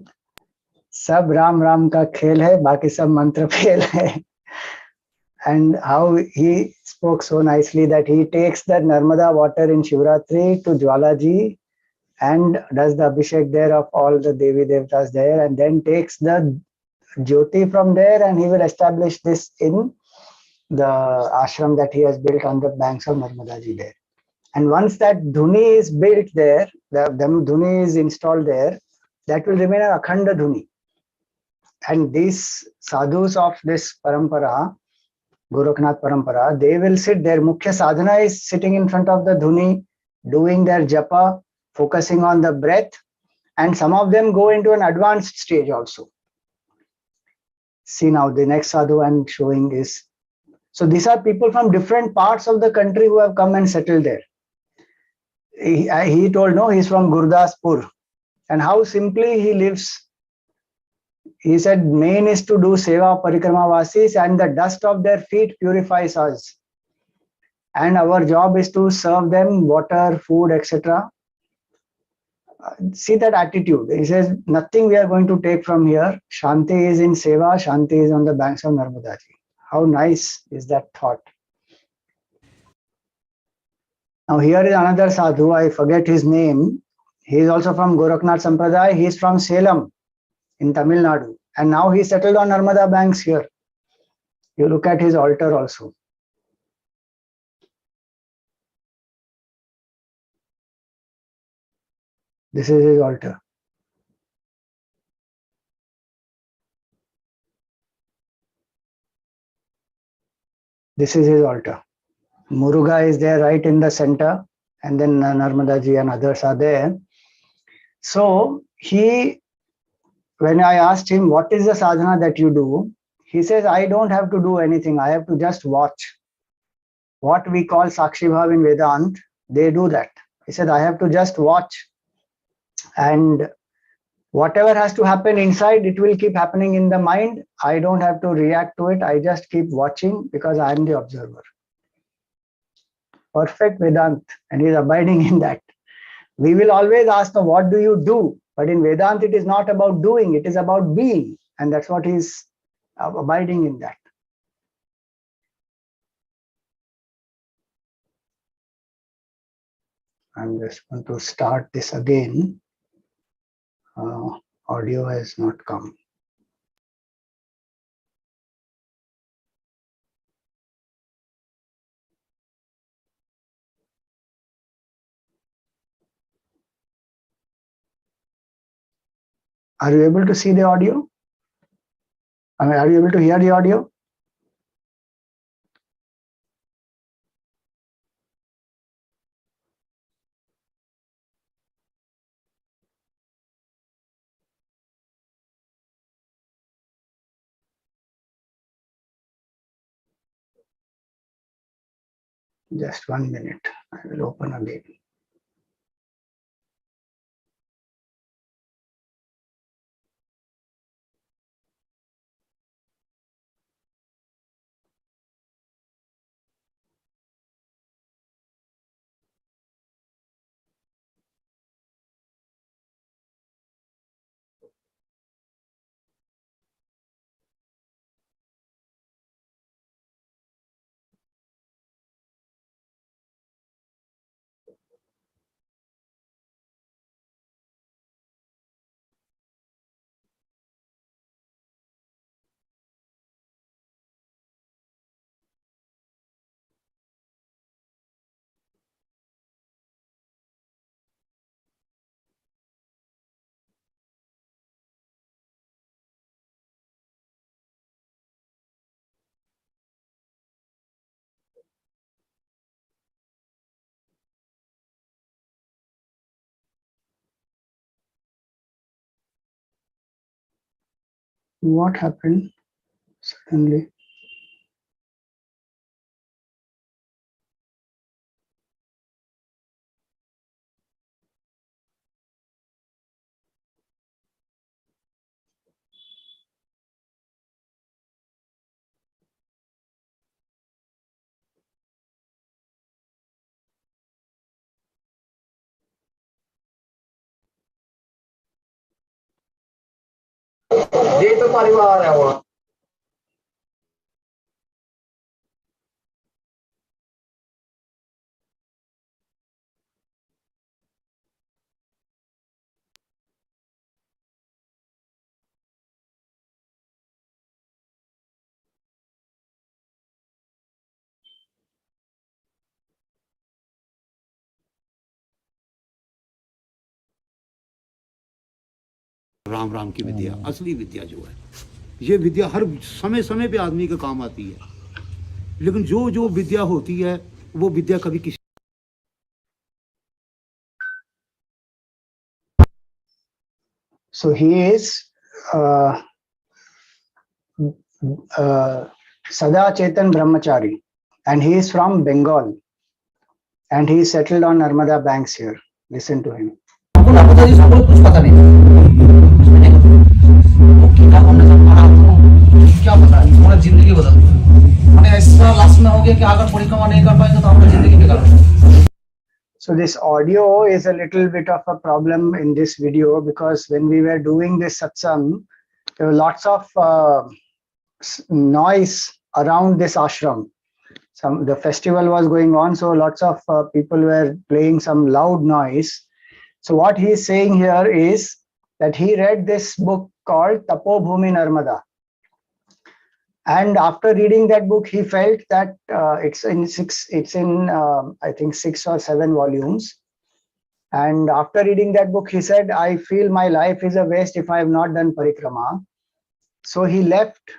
[SPEAKER 1] सब राम राम का खेल है, बाकी सब मंत्र फेल है. And how he spoke so nicely that he takes the Narmada water in Shivratri to Jwalaji and does the Abhishek there of all the Devi Devtas there, and then takes the Jyoti from there and he will establish this in the ashram that he has built on the banks of Narmada ji there. And once that Dhuni is built there, the Dhuni is installed there, that will remain an Akhanda Dhuni. And these sadhus of this parampara, Gorakhnath parampara, they will sit there. Mukhya sadhana is sitting in front of the Dhuni, doing their japa, focusing on the breath, and some of them go into an advanced stage also. See now, the next sadhu I'm showing is, so these are people from different parts of the country who have come and settled there. He told, no, he's from Gurdaspur, and how simply he lives. He said, main is to do seva parikrama vasis, and the dust of their feet purifies us. And our job is to serve them water, food, etc. See that attitude. He says, nothing we are going to take from here. Shanti is in seva, Shanti is on the banks of Narmada ji. How nice is that thought? Now here is another sadhu, I forget his name. He is also from Gorakhnath Sampradaya. He is from Salem in Tamil Nadu. And now he settled on Narmada banks here. You look at his altar also. This is his altar. This is his altar. Muruga is there right in the center, and then Narmada ji and others are there. So when I asked him, what is the sadhana that you do? He says, I don't have to do anything. I have to just watch. What we call Sakshi Bhav in Vedanta, they do that. He said, I have to just watch, and whatever has to happen inside, it will keep happening in the mind. I don't have to react to it. I just keep watching because I am the observer. Perfect Vedanta, and he is abiding in that. We will always ask, what do you do? But in Vedanta, it is not about doing, it is about being. And that's what he is abiding in that. I'm just going to start this again. Audio has not come. Are you able to see the audio? I mean, are you able to hear the audio? Just 1 minute. I will open again. What happened suddenly?
[SPEAKER 2] ये तो परिवार है वहाँ।
[SPEAKER 3] राम राम की विद्या, असली विद्या जो है, ये विद्या हर समय समय पे आदमी के काम आती है, लेकिन जो जो विद्या होती है वो विद्या कभी किसी
[SPEAKER 1] So he is Sada Chetan Brahmachari, and he is from Bengal, and he is settled on Narmada banks here. Listen to him.
[SPEAKER 5] कुछ पता नहीं क्या पता है, हमारा जिंदगी बदल हमें ऐसा लास्ट में हो गया कि अगर परिक्रमा नहीं कर पाएंगे तो हमारी जिंदगी बेकार हो जाएगी।
[SPEAKER 1] So this audio is a little bit of a problem in this video, because when we were doing this satsang, there were lots of noise around this ashram. The festival was going on, so lots of people were playing some loud noise. So what he is saying here is that he read this book called Tapo Bhumi Narmada. And after reading that book, he felt that it's in I think 6 or 7 volumes. And after reading that book, he said, I feel my life is a waste if I have not done parikrama. So he left.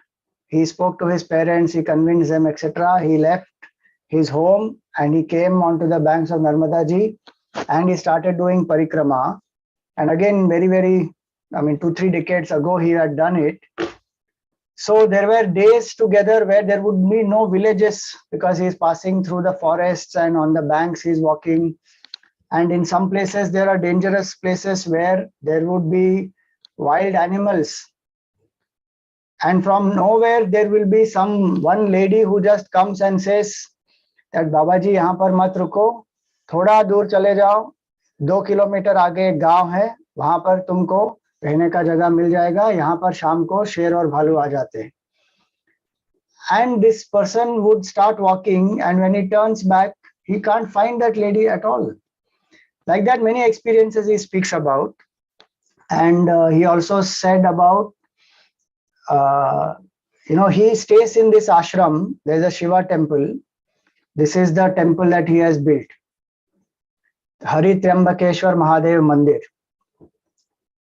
[SPEAKER 1] He spoke to his parents, he convinced them, etc. He left his home and he came onto the banks of Narmada Ji, and he started doing parikrama. And again, very, 2-3 decades ago, he had done it. So there were days together where there would be no villages, because he is passing through the forests, and on the banks he is walking. And in some places there are dangerous places where there would be wild animals. And from nowhere there will be one lady who just comes and says that Babaji, यहाँ पर मत रुको, थोड़ा दूर चले जाओ, 2 kilometre आगे एक गांव है, वहां पर तुमको रहने का जगह मिल जाएगा, यहाँ पर शाम को शेर और भालू आ जाते हैं. And this person would start walking, and when he turns back, he can't find that lady at all. Like that, many experiences he speaks about. And he also said about, he stays in this ashram. There's a Shiva temple. This is the temple that he has built. Hari Triambakeshwar Mahadev Mandir.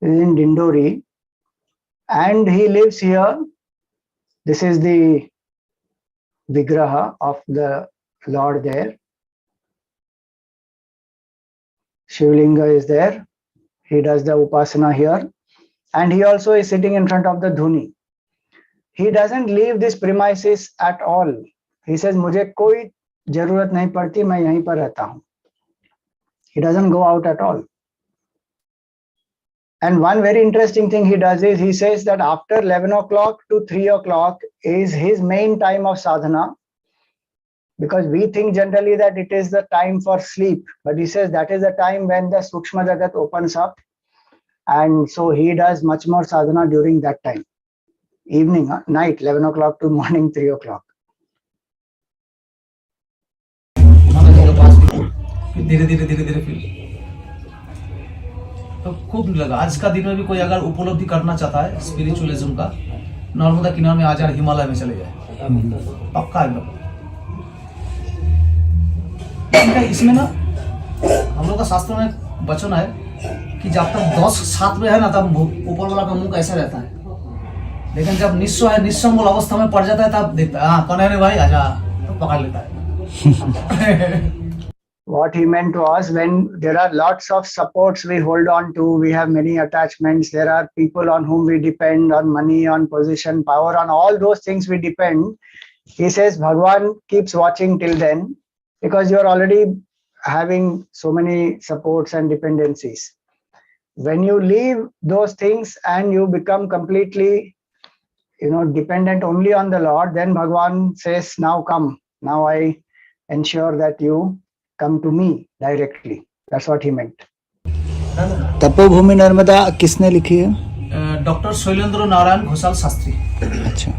[SPEAKER 1] In Dindori, and he lives here. This is the Vigraha of the Lord there. Shivlinga is there. He does the Upasana here, and he also is sitting in front of the Dhuni. He doesn't leave this premises at all. He says, मुझे कोई जरूरत नहीं पड़ती, मैं यहीं पर रहता हूँ. He doesn't go out at all. And one very interesting thing he does is, he says that after 11 o'clock to 3 o'clock is his main time of sadhana, because we think generally that it is the time for sleep, but he says that is the time when the Sukshma Jagat opens up, and so he does much more sadhana during that time. Evening, night, 11 o'clock to morning 3 o'clock.
[SPEAKER 5] धीरे धीरे feel तो खूब लगा. आज का दिन में भी कोई अगर उपलब्धि करना चाहता है स्पिरिचुअलिज्म का, नर्मदा किनारे में आ जाए, हिमालय में चले जाए, पक्का एकदम. इसमें ना हम लोग का शास्त्र में वचन है कि जब तक 10-7 में है ना, तब ऊपर वाला का मुंह कैसा रहता है, लेकिन जब निस्व है, निस्संग अवस्था में पड़ जाता है, तब देखता है, हाँ कौन है रे भाई, आजा, तो पकड़ लेता है.
[SPEAKER 1] What he meant was, when there are lots of supports we hold on to, we have many attachments, there are people on whom we depend, on money, on position, power, on all those things we depend. He says Bhagwan keeps watching till then, because you are already having so many supports and dependencies. When you leave those things and you become completely, dependent only on the Lord, then Bhagwan says, now come. Now I ensure that you come to me directly. That's what he meant.
[SPEAKER 4] तपोभूमि नर्मदा किसने लिखी है?
[SPEAKER 5] Doctor Shailendra Narayan Ghoshal Shastri.
[SPEAKER 4] अच्छा।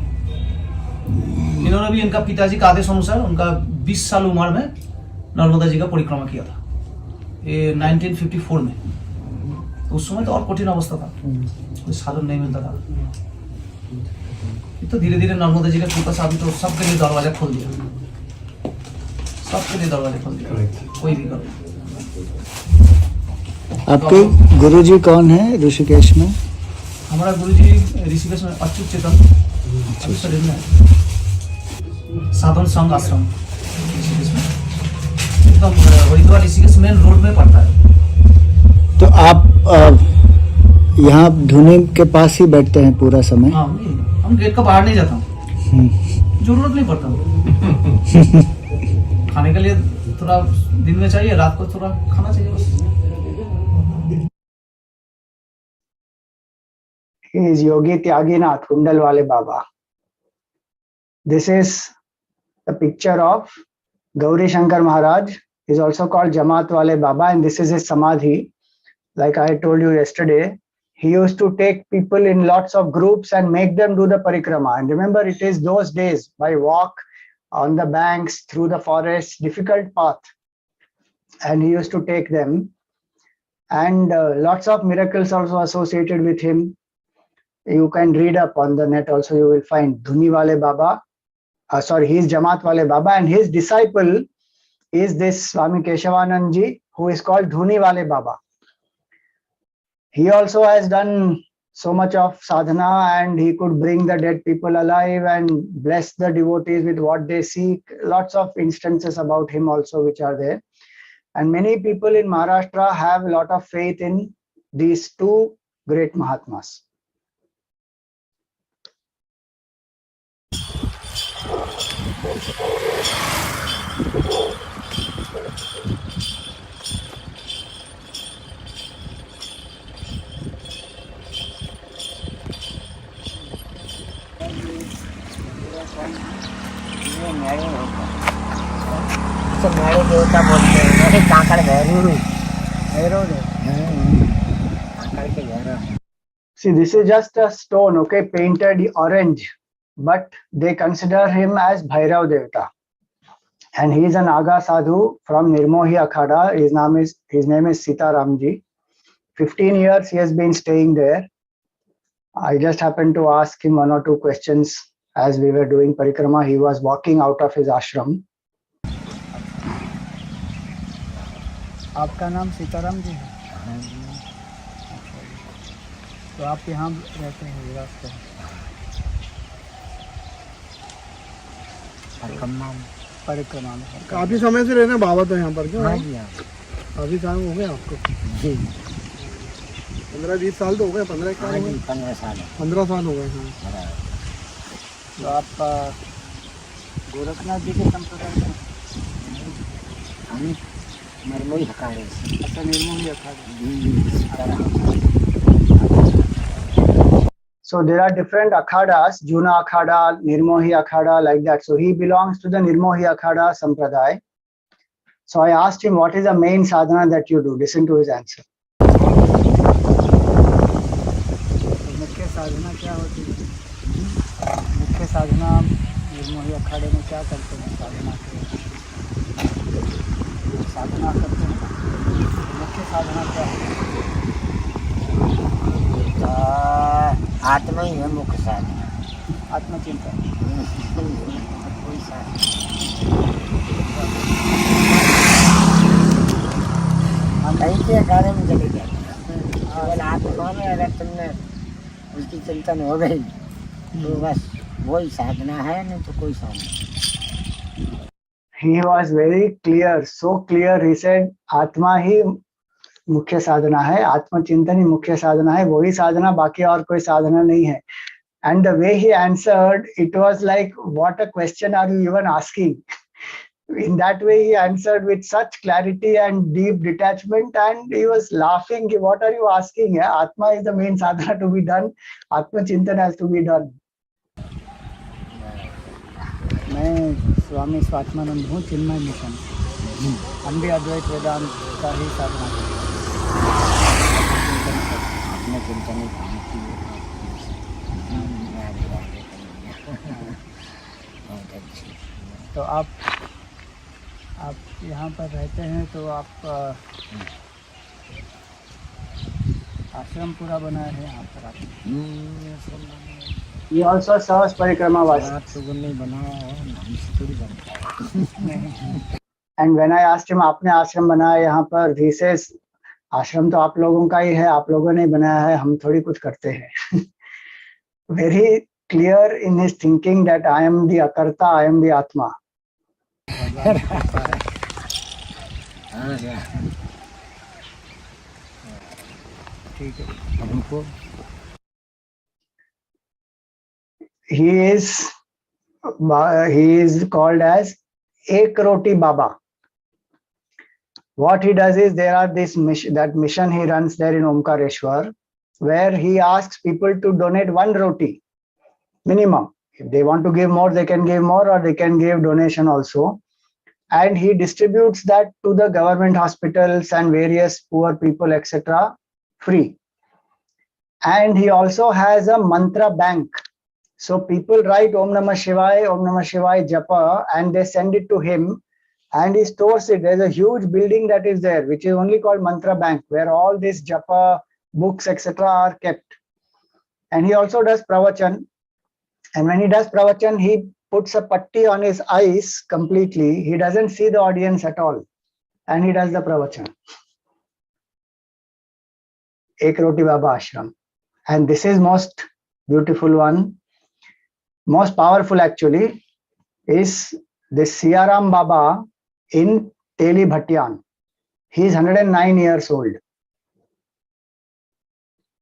[SPEAKER 5] इन्होंने भी इनका पिताजी का आदेश अनुसार उनका 20 साल उम्र में नर्मदा जी का परिक्रमा किया था, ये 1954 में। तो उस समय तो और कठिन अवस्था था, कोई साधन नहीं मिलता था। तो धीरे धीरे नर्मदा जी का कृपा से अभी तो सबके लिए दरवाजा खोल दिया, सबके लिए दरवाजा खोल दिया, कोई भी करो।
[SPEAKER 4] आपके गुरुजी कौन है ऋषिकेश में?
[SPEAKER 5] हमारा गुरुजी ऋषिकेश में अच्युत चेतन अभी शरीर में है, साधन संघ आश्रम ऋषिकेश में, एकदम हरिद्वार ऋषिकेश मेन रोड में पड़ता है।
[SPEAKER 4] तो आप यहाँ धुनी के पास ही बैठते हैं पूरा समय?
[SPEAKER 5] हाँ, हम गेट का बाहर नहीं जाता हूँ, जरूरत नहीं पड़ता। खाने के लिए थोड़ा दिन में चाहिए, रात को थोड़ा खाना चाहिए बस।
[SPEAKER 1] He is Yogi Tyaginath Kundalwale Baba. This is the picture of Gauri Shankar Maharaj. He is also called Jamaatwale Baba, and this is his samadhi. Like I told you yesterday, he used to take people in lots of groups and make them do the parikrama. And remember, it is those days, by walk on the banks, through the forest, difficult path. And he used to take them. And lots of miracles also associated with him. You can read up on the net also, you will find Dhuniwali Baba. He is Jamaatwale Baba, and his disciple is this Swami Keshavanandji, who is called Dhuniwali Baba. He also has done so much of sadhana, and he could bring the dead people alive and bless the devotees with what they seek. Lots of instances about him also which are there. And many people in Maharashtra have a lot of faith in these two great Mahatmas.
[SPEAKER 2] देवता बोलते हैं, कांकड़
[SPEAKER 1] See, this is just a stone, okay, painted orange, but they consider him as Bhairav Devata. And he is an Naga sadhu from Nirmohi Akhada. His name is Sita Ramji. 15 years he has been staying there. I just happened to ask him one or two questions as we were doing parikrama. He was walking out of his ashram.
[SPEAKER 4] आपका नाम सीताराम जी है? तो आप यहाँ रहते हैं रास्ते में? परिक्रमा में
[SPEAKER 6] काफी समय से रहना बाबा तो यहाँ पर क्यों?
[SPEAKER 2] हाँ जी,
[SPEAKER 6] काफी टाइम हो गया आपको?
[SPEAKER 2] जी
[SPEAKER 6] 15-20 साल तो हो गए, 15 साल हो गए?
[SPEAKER 2] 15 साल
[SPEAKER 6] 15 साल हो गए। हाँ।
[SPEAKER 4] तो आप गोरखनाथ जी के संप्रदाय में?
[SPEAKER 2] हम निर्मोही अखाड़े।
[SPEAKER 4] अच्छा, Nirmohi Akhara.
[SPEAKER 1] So there are different akhadas, Juna Akhada, Nirmohi Akhada, like that. So he belongs to the Nirmohi Akhada Sampradaya. So I asked him, what is the main sadhana that you do? Listen to his answer.
[SPEAKER 4] मुख्य साधना क्या होती है? मुख्य साधना निर्मोही अखाड़े में क्या करते हैं? साधना करते हैं। मुख्य साधना क्या है?
[SPEAKER 2] आत्मा ही है मुख्य साधना,
[SPEAKER 4] आत्मचिंतन।
[SPEAKER 2] कोई साधना हम ऐसे कार्य में चले जाते हैं। केवल आत्मा में अगर तुमने उसकी चिंतन हो गई तो बस वही साधना है, नहीं तो कोई साधना।
[SPEAKER 1] He was very clear, so clear. He said, Atma ही मुख्य साधना है, आत्मचिंतन ही मुख्य साधना है, वही साधना, बाकी और कोई साधना नहीं है. And the way he answered, it was like, what a question are you even asking? In that way, he answered with such clarity and deep detachment, and he was laughing. What are you asking? Atma is the main sadhana to be done. Atma Chintan has to be done.
[SPEAKER 4] मैं स्वामी स्वात्मानंद हूँ, चिन्मय mission. हम भी अद्वैत वेदांत का ही साधना करते हैं. तो आप यहाँ पर रहते हैं, तो आप आश्रम पूरा बनाए हैं यहाँ पर आप?
[SPEAKER 1] He also serves Parikrama Vasi. And when I asked him, आपने आश्रम बनाया यहाँ पर? He says, आश्रम तो आप लोगों का ही है, आप लोगों ने बनाया है, हम थोड़ी कुछ करते हैं. Very clear in his thinking that I am the Akarta, I am the Atma.
[SPEAKER 4] ठीक है. अब हमको
[SPEAKER 1] he is called as Ek Roti Baba. What he does is, there are that mission he runs there in Omkareshwar, where he asks people to donate one roti minimum. If they want to give more, they can give more, or they can give donation also. And he distributes that to the government hospitals and various poor people, etc., free. And he also has a mantra bank. So people write Om Namah Shivaya Japa, and they send it to him, and he stores it. There's a huge building that is there, which is only called Mantra Bank, where all these Japa books, etc., are kept. And he also does pravachan. And when he does pravachan, he puts a patti on his eyes completely. He doesn't see the audience at all. And he does the pravachan. Ek Roti Baba Ashram. And this is most beautiful one. Most powerful actually is the Sita Ramji Baba in Teli Bhattiyan. He is 109 years old.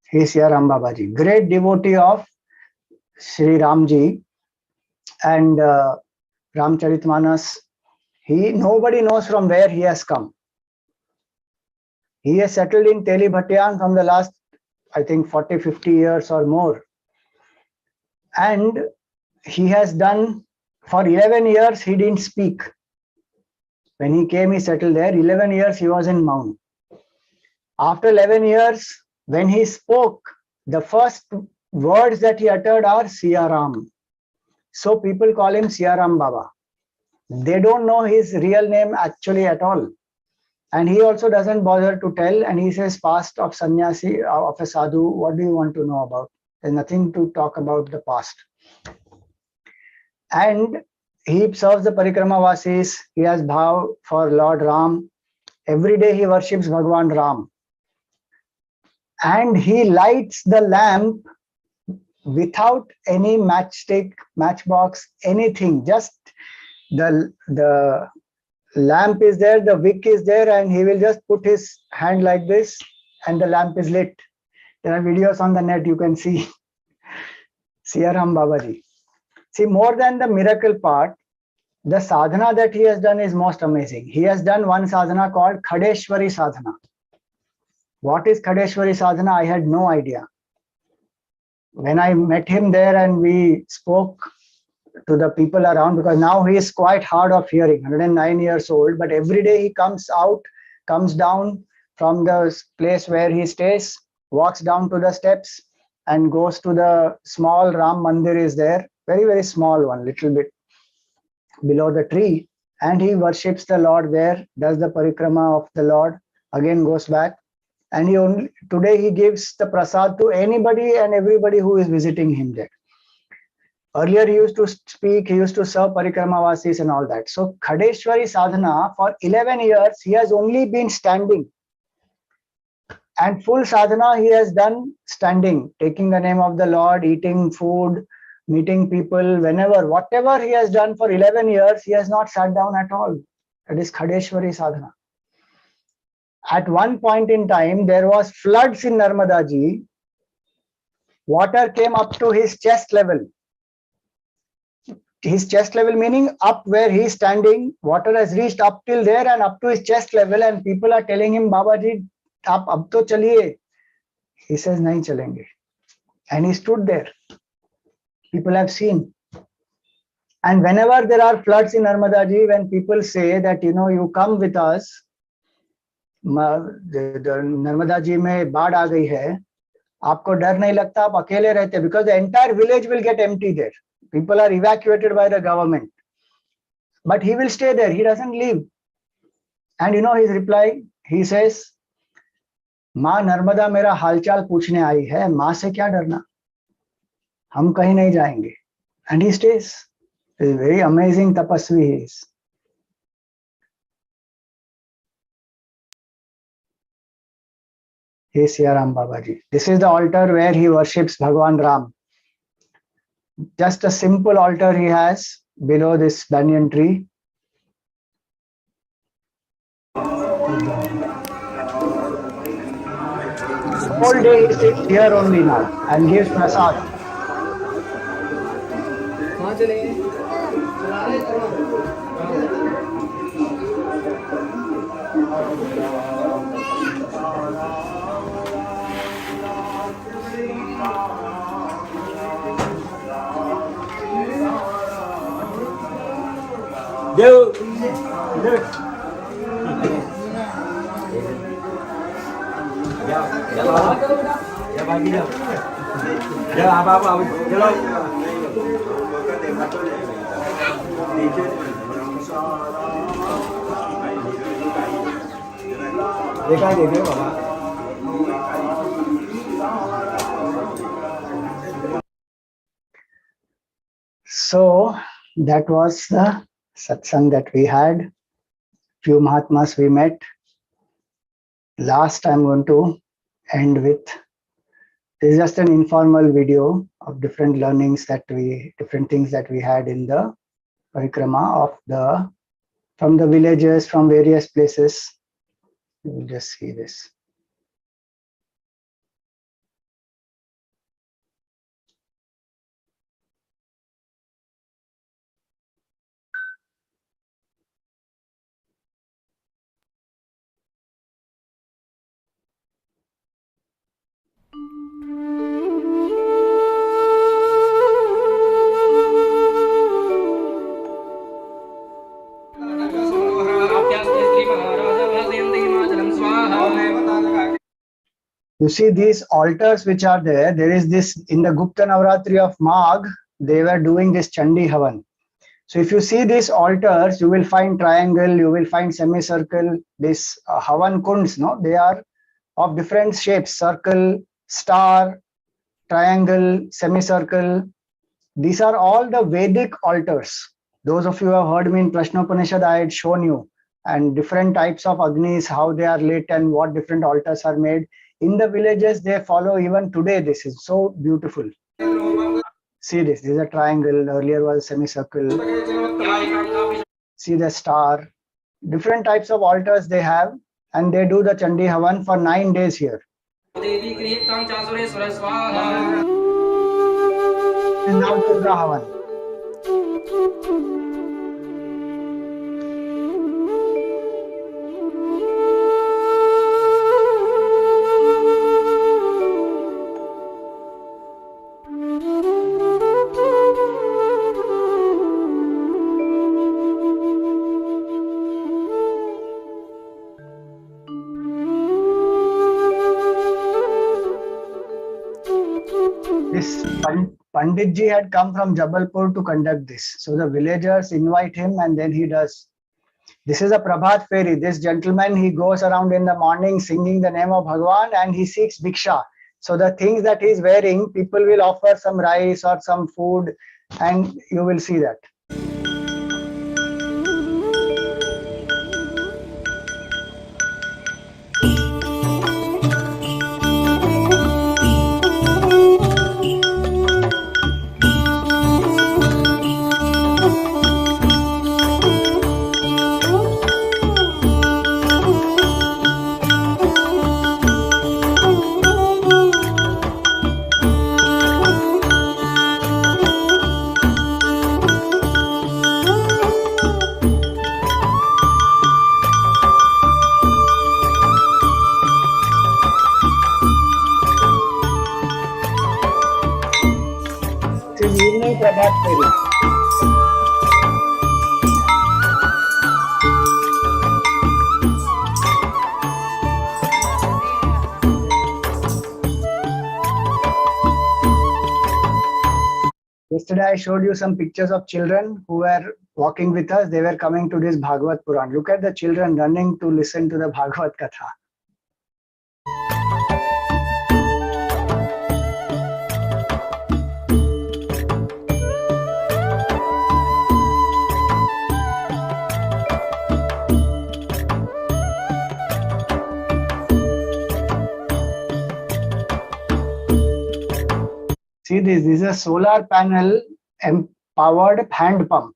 [SPEAKER 1] He is Sita Ramji Baba ji, great devotee of Sri Ramji and Ramcharitmanas. Nobody knows from where he has come. He has settled in Teli Bhattiyan from the last, I think, 40-50 years or more. And he has done, for 11 years, he didn't speak. When he came, he settled there. 11 years, he was in Mount. After 11 years, when he spoke, the first words that he uttered are Siya Ram. So people call him Sita Ramji Baba. They don't know his real name actually at all. And he also doesn't bother to tell. And he says, past of sannyasi, of a sadhu, what do you want to know about? There's nothing to talk about the past. And he serves the Parikrama Vasis. He has bhav for Lord Ram. Every day he worships Bhagwan Ram. And he lights the lamp without any matchstick, matchbox, anything. Just the lamp is there, the wick is there, and he will just put his hand like this, and the lamp is lit. There are videos on the net, you can see. Sita Ramji Baba ji. See, more than the miracle part, the sadhana that he has done is most amazing. He has done one sadhana called Khadeshwari Sadhana. What is Khadeshwari Sadhana? I had no idea. When I met him there and we spoke to the people around, because now he is quite hard of hearing, 109 years old, but every day he comes down from the place where he stays, walks down to the steps and goes to the small Ram Mandir is there, very, very small one, little bit below the tree, and he worships the Lord there, does the parikrama of the Lord, again goes back, and today he gives the prasad to anybody and everybody who is visiting him there. Earlier he used to speak, he used to serve Parikrama Vasis and all that. So Khadeshwari Sadhana, for 11 years, he has only been standing. And full sadhana he has done standing, taking the name of the Lord, eating food, meeting people, whenever, whatever he has done for 11 years, he has not sat down at all. That is Khadeshwari sadhana. At one point in time, there was floods in Narmada ji. Water came up to his chest level. His chest level meaning up where he is standing. Water has reached up till there and up to his chest level, and people are telling him, Baba ji, aap ab to chaliye. He says, nahi chalenge. And he stood there. People have seen. And whenever there are floods in Narmada ji, when people say that, you come with us, Narmada ji में बाढ़ आ गई है, आपको डर नहीं लगता, आप अकेले रहते, because the entire village will get empty there. People are evacuated by the government. But he will stay there, he doesn't leave. And his reply, he says, माँ नर्मदा मेरा हालचाल पूछने आई है, माँ से क्या डरना, हम कहीं नहीं जाएंगे. And he stays. He's a very amazing tapasvi he is. Hey Sita Ram Babaji. This is the altar where he worships Bhagwan Ram. Just a simple altar he has below this banyan tree. Whole day he sits here only now and gives prasad. So that was the satsang that we had. Few Mahatmas we met. Last I'm going to end with, this is just an informal video of different learnings different things that we had in the parikrama from the villages, from various places. You will just see this. You see these altars which are there, there is this, in the Gupta Navratri of Magh, they were doing this Chandi Havan. So if you see these altars, you will find triangle, you will find semicircle, this Havan Kunds, they are of different shapes, circle, star, triangle, semicircle. These are all the Vedic altars. Those of you who have heard me in Prashnopanishad, I had shown you, and different types of Agnis, how they are lit and what different altars are made. In the villages, they follow even today. This is so beautiful. See this is a triangle, earlier was a semicircle. See the star. Different types of altars they have, and they do the Chandi Havan for 9 days here. And now Durga Havan. This Pandit ji had come from Jabalpur to conduct this. So the villagers invite him and then he does. This is a Prabhat Fairy. This gentleman, he goes around in the morning singing the name of Bhagwan and he seeks Bhiksha. So the things that he is wearing, people will offer some rice or some food, and you will see that. Prabhat Feri. Yesterday I showed you some pictures of children who were walking with us. They were coming to this Bhagavad Puran. Look at the children running to listen to the Bhagavad Katha. See this is a solar panel powered hand pump.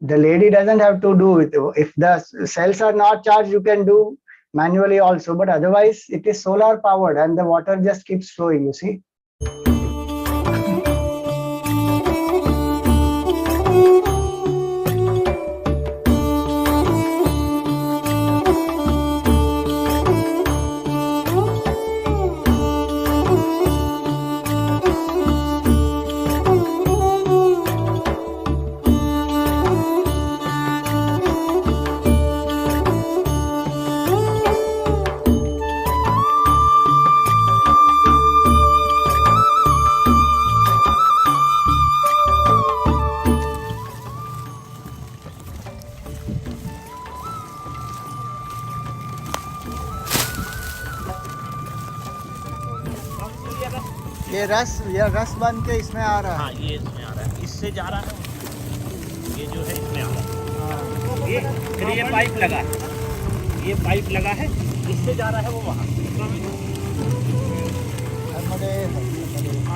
[SPEAKER 1] The lady doesn't have to do it. If the cells are not charged, you can do manually also, but otherwise it is solar powered and the water just keeps flowing, you see.
[SPEAKER 4] ये रस बन के इसमें आ रहा है।
[SPEAKER 7] हाँ ये इसमें आ रहा है, इससे जा रहा है, ये जो है इसमें आ रहा है, ये फिर ये पाइप लगा है, ये पाइप लगा है, इससे जा रहा है वो वहाँ।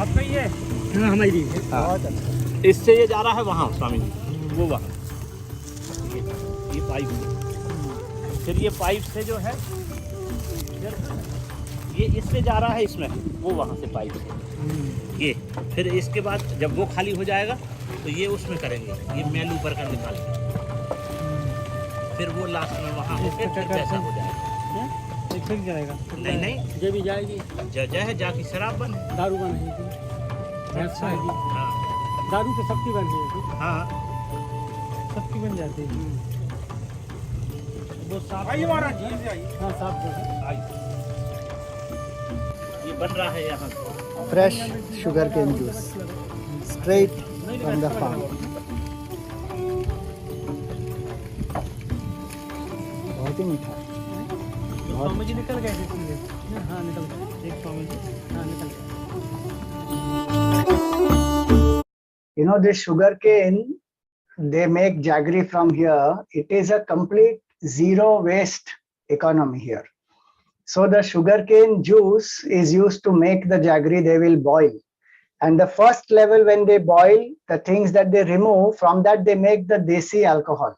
[SPEAKER 7] आपका ये हाँ हमारी बहुत अच्छा, इससे ये जा रहा है वहाँ स्वामी जी, वो वहाँ ये पाइप, फिर ये पाइप से जो है ये इससे जा रहा है इसमें, वो वहाँ से पाइप से ये, फिर इसके बाद जब वो खाली हो जाएगा तो ये उसमें करेंगे, ये मैल ऊपर का निकालेंगे, फिर वो लास्ट में वहाँ होकर फिर जैसा हो जाएगा,
[SPEAKER 4] फिर जाएगा।
[SPEAKER 7] नहीं नहीं
[SPEAKER 4] ये भी जाएगी,
[SPEAKER 7] जय है जाके शराब बन,
[SPEAKER 4] दारू बनेगी, अच्छा है,
[SPEAKER 7] हाँ
[SPEAKER 4] दारू तो सबकी बन जाएगी,
[SPEAKER 7] हाँ
[SPEAKER 4] सबकी बन जाती है।
[SPEAKER 7] वो साफ
[SPEAKER 4] हाँ साफ जो है
[SPEAKER 7] ये बन रहा है यहाँ
[SPEAKER 1] Fresh sugarcane juice, straight from the farm. बहुत ही मीठा।
[SPEAKER 4] स्वामी जी निकल गए थे, हाँ निकल गए, एक स्वामी जी हाँ निकल गए।
[SPEAKER 1] You know this sugarcane, they make jaggery from here. It is a complete zero waste economy here. So the sugarcane juice is used to make the jaggery they will boil. And the first level when they boil, the things that they remove, from that they make the desi alcohol.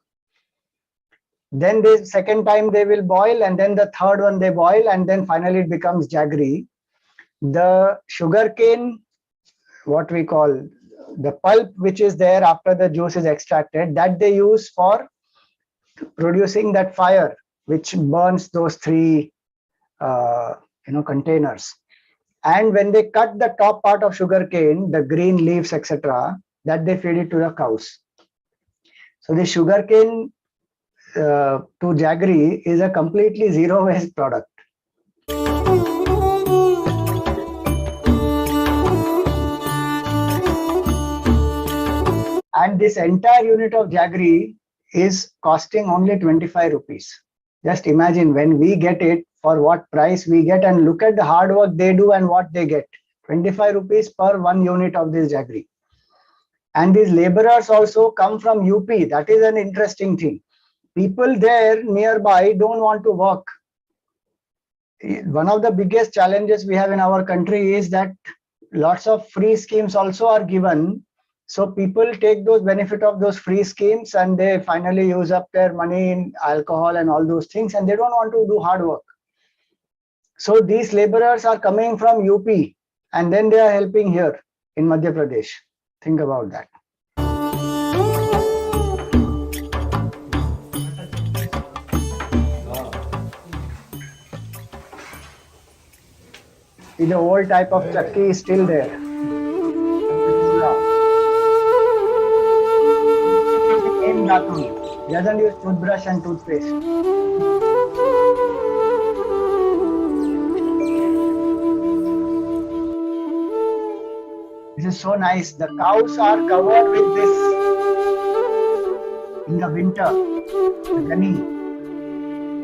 [SPEAKER 1] Then the second time they will boil, and then the third one they boil, and then finally it becomes jaggery. The sugarcane, what we call the pulp which is there after the juice is extracted, that they use for producing that fire which burns those three containers. And when they cut the top part of sugarcane, the green leaves, etc., that they feed it to the cows. So the sugarcane to jaggery is a completely zero waste product. And this entire unit of jaggery is costing only 25 rupees. Just imagine when we get it, for what price we get, and look at the hard work they do and what they get. 25 rupees per 1 unit of this jaggery. And these laborers also come from UP. That is an interesting thing. People there nearby don't want to work. One of the biggest challenges we have in our country is that lots of free schemes also are given. So people take those benefit of those free schemes and they finally use up their money in alcohol and all those things, and they don't want to do hard work. So these laborers are coming from UP and then they are helping here in Madhya Pradesh. Think about that. See, the old type of chakki is still there. Ratul. He doesn't use toothbrush and toothpaste. This is so nice. The cows are covered with this in the winter, the gunny.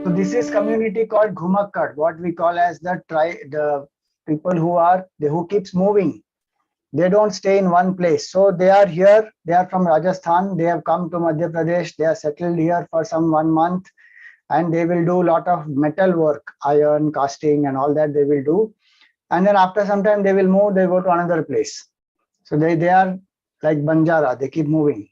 [SPEAKER 1] So this is community called Ghumakkad, what we call as the people who keeps moving. They don't stay in one place. So they are here. They are from Rajasthan. They have come to Madhya Pradesh. They are settled here for some 1 month, and they will do a lot of metal work, iron, casting, and all that they will do. And then after some time they will move. They go to another place. So they are like Banjara. They keep moving.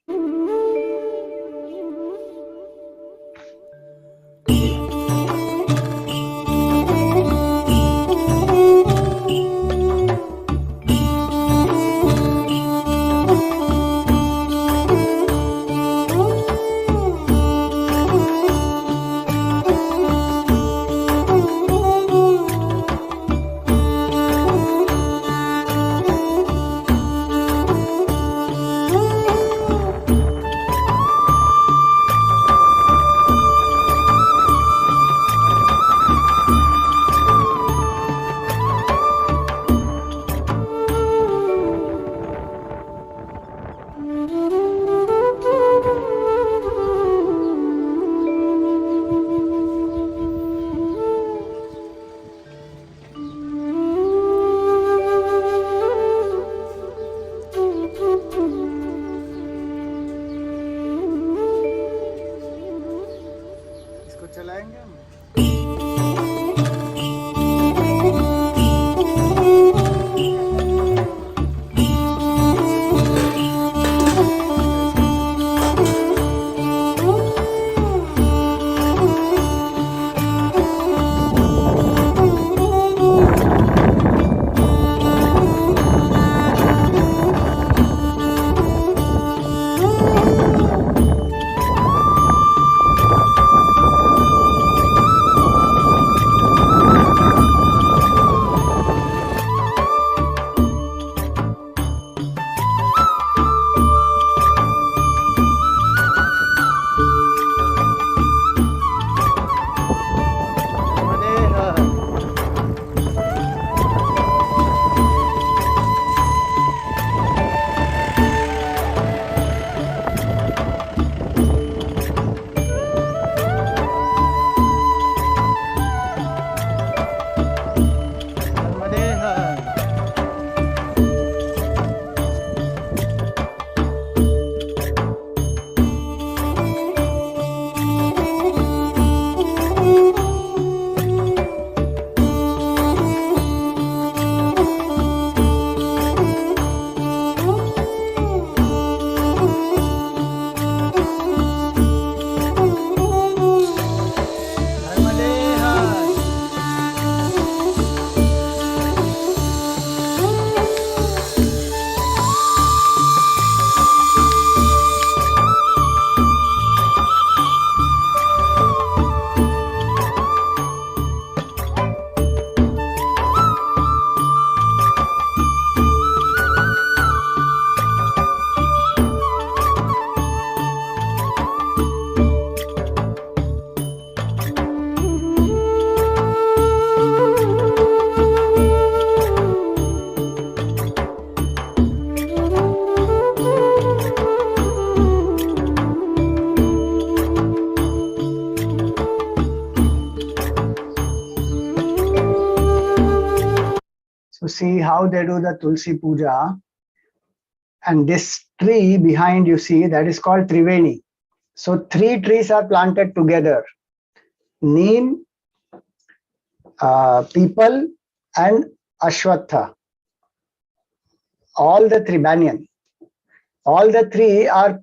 [SPEAKER 1] So see how they do the Tulsi Puja. And this tree behind you see, that is called Triveni. So 3 trees are planted together. Neem, Peepal and Ashwatha. All the 3 banyan. All the 3 are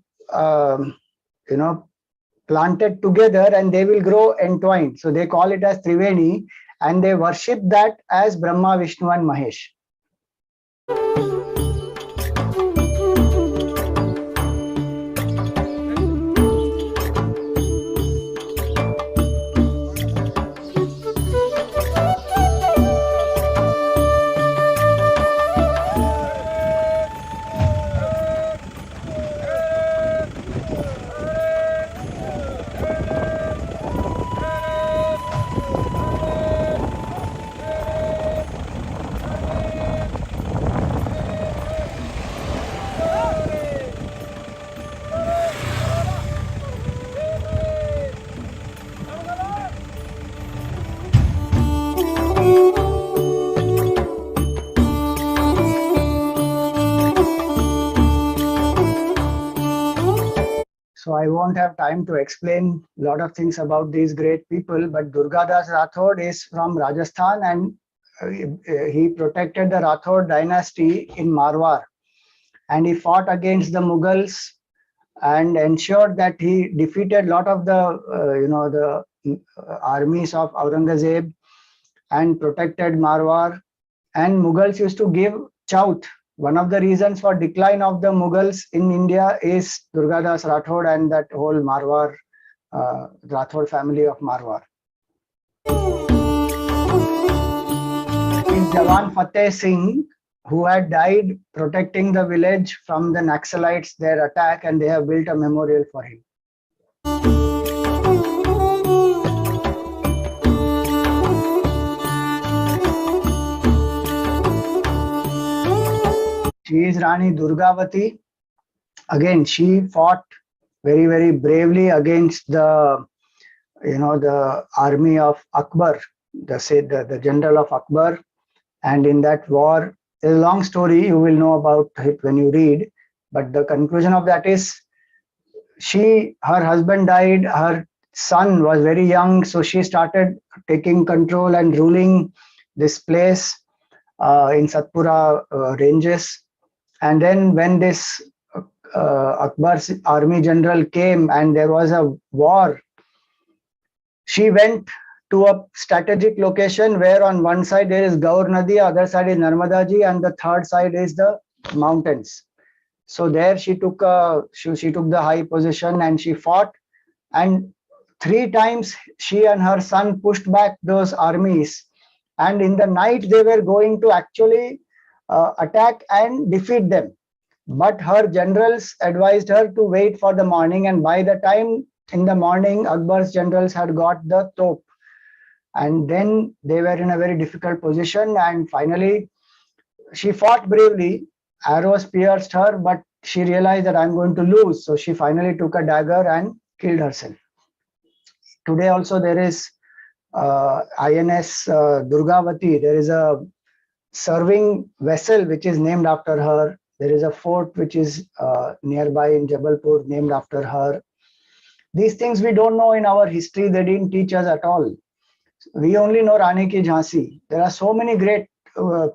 [SPEAKER 1] planted together and they will grow entwined. So they call it as Triveni and they worship that as Brahma, Vishnu and Mahesh. I won't have time to explain a lot of things about these great people, but Durgadas Rathod is from Rajasthan, and he protected the Rathod dynasty in Marwar, and he fought against the Mughals and ensured that he defeated a lot of the armies of Aurangzeb and protected Marwar. And Mughals used to give chout. One of the reasons for decline of the Mughals in India is Durgadas Rathod and that whole Marwar, Rathod family of Marwar. Is Jawan Fateh Singh, who had died protecting the village from the Naxalites, their attack, and they have built a memorial for him. She is Rani Durgavati. Again, she fought very, very bravely against the army of Akbar, the general of Akbar. And in that war, there's a long story, you will know about it when you read. But the conclusion of that is, her husband died, her son was very young, so she started taking control and ruling this place in Satpura ranges. And then when this Akbar's army general came and there was a war, she went to a strategic location where on one side there is Gaur Nadi, other side is Narmada Ji, and the third side is the mountains. So there she took the high position and she fought, and 3 times she and her son pushed back those armies, and in the night they were going to actually attack and defeat them. But her generals advised her to wait for the morning, and by the time in the morning Akbar's generals had got the top, and then they were in a very difficult position, and finally she fought bravely. Arrows pierced her, but she realized that I'm going to lose, so she finally took a dagger and killed herself. Today also there is INS Durgavati. There is a serving vessel which is named after her. There is a fort which is nearby in Jabalpur named after her. These things we don't know in our history. They didn't teach us at all. We only know Rani Ki Jhansi. There are so many great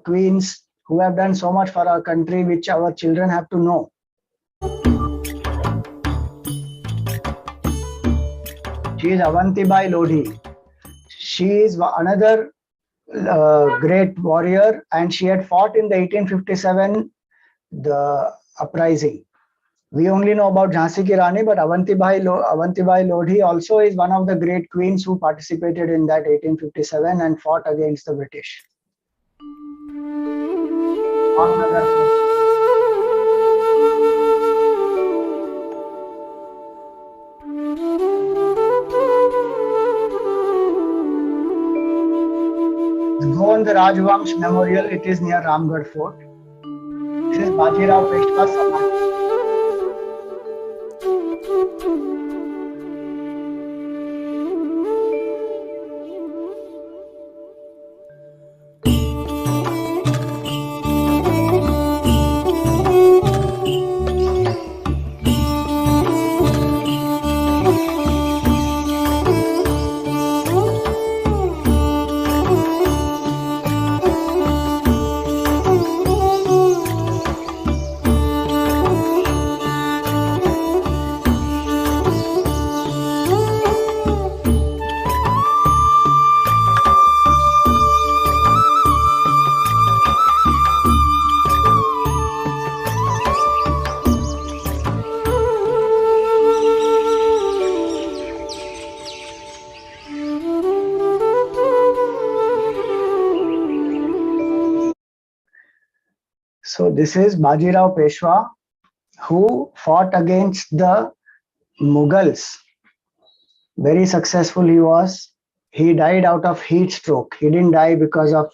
[SPEAKER 1] queens who have done so much for our country, which our children have to know. She is Avantibai Lodhi. She is another great warrior, and she had fought in the 1857 the uprising. We only know about Jhansi Ki Rani, but Avantibai Lodhi also is one of the great queens who participated in that 1857 and fought against the British. Go on the Rajvansh Memorial. It is near Ramgarh Fort. This is Bajirao Peshwa Samadhi. So this is Bajirao Peshwa, who fought against the Mughals. Very successful he was. He died out of heat stroke. He didn't die because of,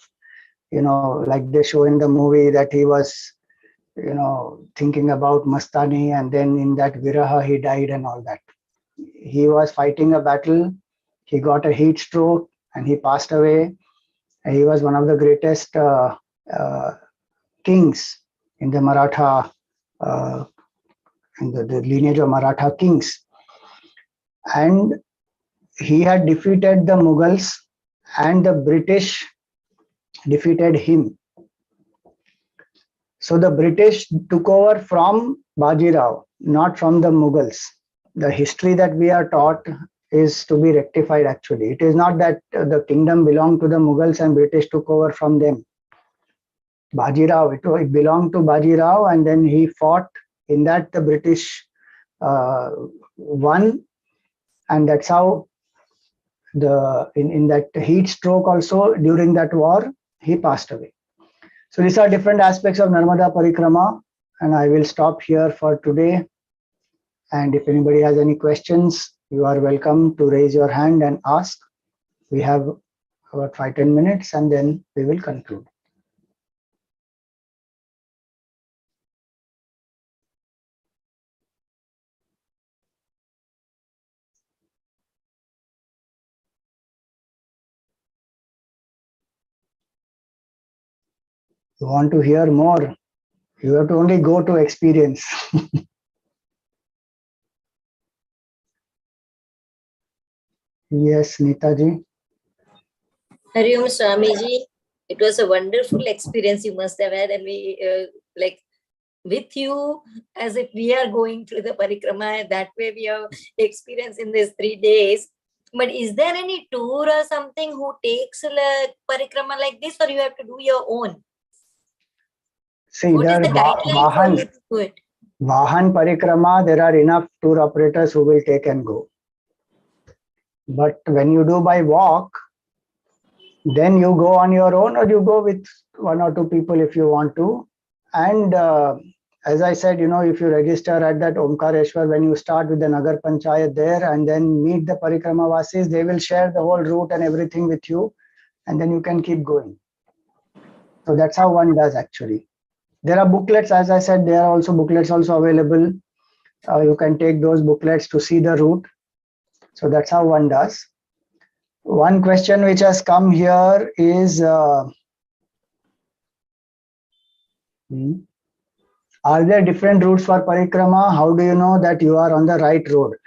[SPEAKER 1] like they show in the movie that he was, thinking about Mastani, and then in that Viraha he died and all that. He was fighting a battle. He got a heat stroke and he passed away. And he was one of the greatest kings in the Maratha, in the lineage of Maratha kings. and he had defeated the Mughals, and the British defeated him. So the British took over from Bajirao, not from the Mughals. The history that we are taught is to be rectified actually. It is not that the kingdom belonged to the Mughals and British took over from them. Bajirao, it belonged to Bajirao, and then he fought. In that the British won, and that's how in that heat stroke also during that war he passed away. So these are different aspects of Narmada Parikrama, and I will stop here for today. And if anybody has any questions, you are welcome to raise your hand and ask. We have about 5-10 minutes and then we will conclude. You want to hear more? You have to only go to experience. Yes, Neetaji.
[SPEAKER 8] Hari Om Swamiji, it was a wonderful experience you must have had, and we like with you as if we are going through the parikrama. That way we have experience in these 3 days. But is there any tour or something who takes a parikrama like this, or you have to do your own?
[SPEAKER 1] See,
[SPEAKER 8] What is the guideline for you to do it?
[SPEAKER 1] Vahan Parikrama, there are enough tour operators who will take and go. But when you do by walk, then you go on your own, or you go with 1 or 2 people if you want to. And as I said, if you register at that Omkareshwar, when you start with the Nagar Panchayat there and then meet the Parikrama Vasis, they will share the whole route and everything with you, and then you can keep going. So that's how one does actually. There are booklets, as I said, there are also booklets also available. You can take those booklets to see the route. So that's how one does. One question which has come here is, are there different routes for Parikrama? How do you know that you are on the right road?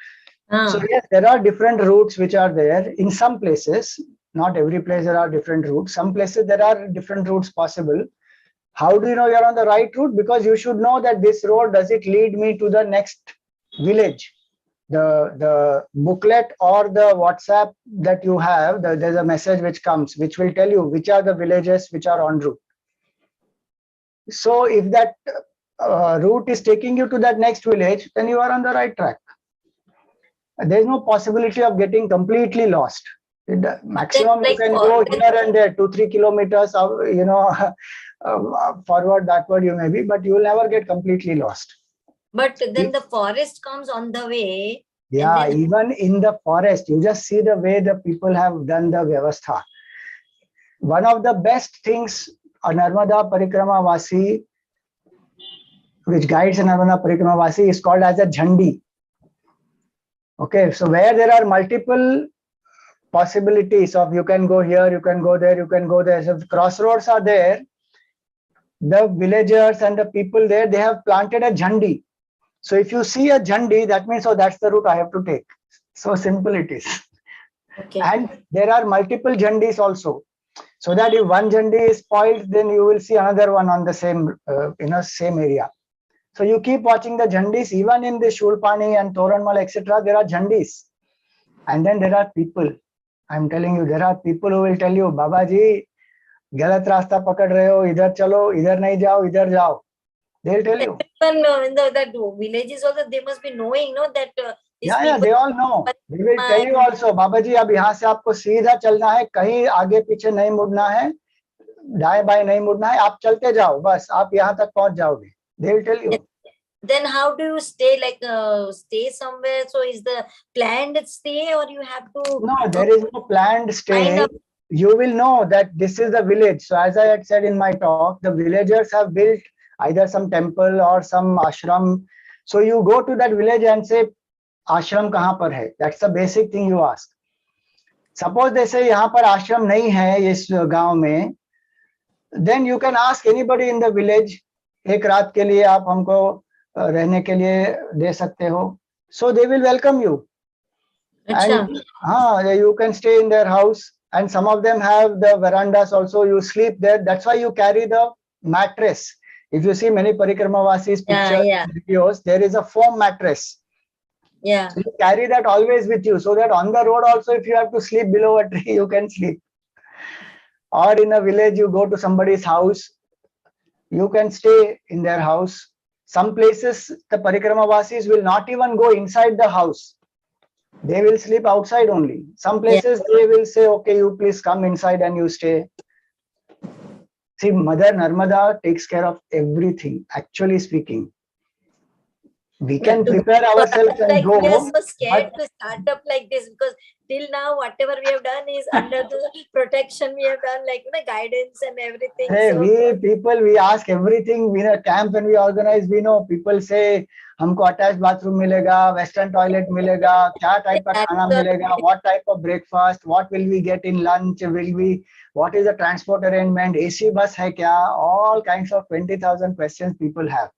[SPEAKER 1] So yes, there are different routes which are there. In some places, not every place there are different routes. Some places there are different routes possible. How do you know you're on the right route? Because you should know that this road, does it lead me to the next village? The booklet or the WhatsApp that you have, there's a message which comes, which will tell you which are the villages which are en route. So if that route is taking you to that next village, then you are on the right track. There's no possibility of getting completely lost. The maximum you can go here and there, 2-3 kilometers, forward, backward you may be, but you will never get completely lost.
[SPEAKER 8] But then the forest comes on the way.
[SPEAKER 1] Yeah, even in the forest, you just see the way the people have done the vyavastha. One of the best things a Narmada Parikrama Vasi, which guides a Narmada Parikrama Vasi, is called as a Jhandi. Okay, so where there are multiple possibilities of you can go here, you can go there, you can go there. So crossroads are there. The villagers and the people there, they have planted a Jhandi. So if you see a Jhandi, that means, oh, that's the route I have to take. So simple it is.
[SPEAKER 8] Okay.
[SPEAKER 1] And there are multiple Jhandis also. So that if one Jhandi is spoiled, then you will see another one on the same, same area. So you keep watching the Jhandis, even in the Shulpani and Toranmal, etc. There are Jhandis. And then there are people. I'm telling you, there are people who will tell you, Baba ji, galat rasta pakad rahe ho, idhar chalo, idhar nahi jao, idhar jao. They'll tell you.
[SPEAKER 8] Even in that villages also, they must be knowing, that.
[SPEAKER 1] Yeah, they all know. They will tell you also, Baba ji, ab yahan se aapko seedha chalna hai, kahin aage piche nahi mudna hai, दाएं बाएं नहीं मुड़ना है, आप चलते जाओ, बस आप यहाँ तक पहुंच जाओगे. They will tell you.
[SPEAKER 8] Then how do you stay? Like stay somewhere? So is the planned stay, or you have to?
[SPEAKER 1] No, there is no planned stay. You will know that this is the village. So as I had said in my talk, the villagers have built either some temple or some ashram. So you go to that village and say, ashram kahan par hai? That's the basic thing you ask. Suppose they say yahan par ashram nahi hai is gaon mein, then you can ask anybody in the village, ek raat ke liye aap humko rehne ke liye de sakte ho. So they will welcome you.
[SPEAKER 8] Acha.
[SPEAKER 1] And you can stay in their house, and some of them have the verandas also. You sleep there. That's why you carry the mattress. If you see many Parikramawasis pictures,
[SPEAKER 8] Yeah.
[SPEAKER 1] videos, there is a foam mattress.
[SPEAKER 8] Yeah.
[SPEAKER 1] So you carry that always with you, so that on the road also, if you have to sleep below a tree, you can sleep. Or in a village, you go to somebody's house, you can stay in their house. Some places, the Parikramawasis will not even go inside the house. They will sleep outside only. Some places they will say, okay, you please come inside and you stay. See, Mother Narmada takes care of everything, actually speaking. We can prepare ourselves and
[SPEAKER 8] like
[SPEAKER 1] go.
[SPEAKER 8] we are so scared
[SPEAKER 1] but
[SPEAKER 8] to start up like this, because till now whatever we have done is under the protection we have done, like guidance and everything.
[SPEAKER 1] So we ask everything. We in a camp when we organize, we know people say हमको attached bathroom मिलेगा, western toilet मिलेगा, क्या type का खाना मिलेगा, what type of breakfast, what will we get in lunch, what is the transport arrangement, AC bus है क्या, all kinds of 20,000 questions people have.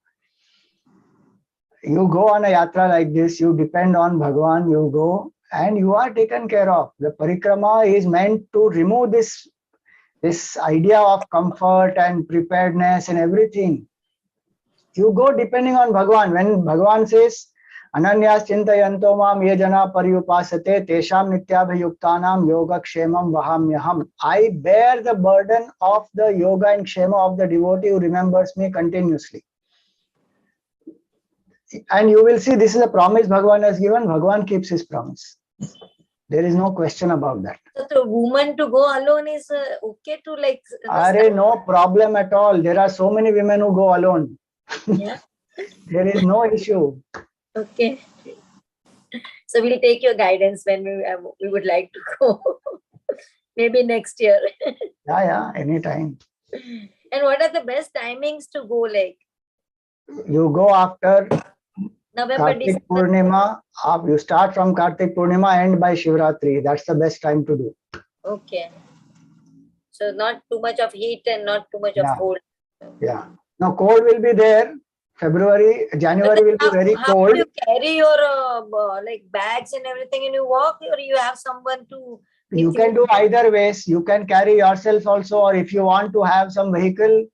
[SPEAKER 1] You go on a yatra like this, you depend on Bhagwan, you go and you are taken care of. The parikrama is meant to remove this idea of comfort and preparedness and everything. You go depending on Bhagwan. When Bhagwan says, Ananyas chintayanto mam ye jana paryupasate tesham nityabhayuktanam yoga kshemam vahamyaham. I bear the burden of the yoga and kshema of the devotee who remembers me continuously. And you will see this is a promise Bhagwan has given. Bhagwan keeps his promise. There is no question about that.
[SPEAKER 8] So the woman to go alone is okay to like.
[SPEAKER 1] No problem at all. There are so many women who go alone.
[SPEAKER 8] Yeah.
[SPEAKER 1] There is no issue.
[SPEAKER 8] Okay. So we'll take your guidance when we would like to go. Maybe next year.
[SPEAKER 1] Yeah, anytime.
[SPEAKER 8] And what are the best timings to go like?
[SPEAKER 1] You go after
[SPEAKER 8] November,
[SPEAKER 1] Kartik
[SPEAKER 8] December.
[SPEAKER 1] Purnima. You start from Kartik Purnima, end by Shivratri. That's the best time to do.
[SPEAKER 8] Okay. So not too much of heat and not too much of cold.
[SPEAKER 1] Yeah. Now cold will be there. January will be very cold.
[SPEAKER 8] How do you carry your like bags and everything and you walk, or you have someone to?
[SPEAKER 1] You can do either ways. You can carry yourself also, or if you want to have some vehicle,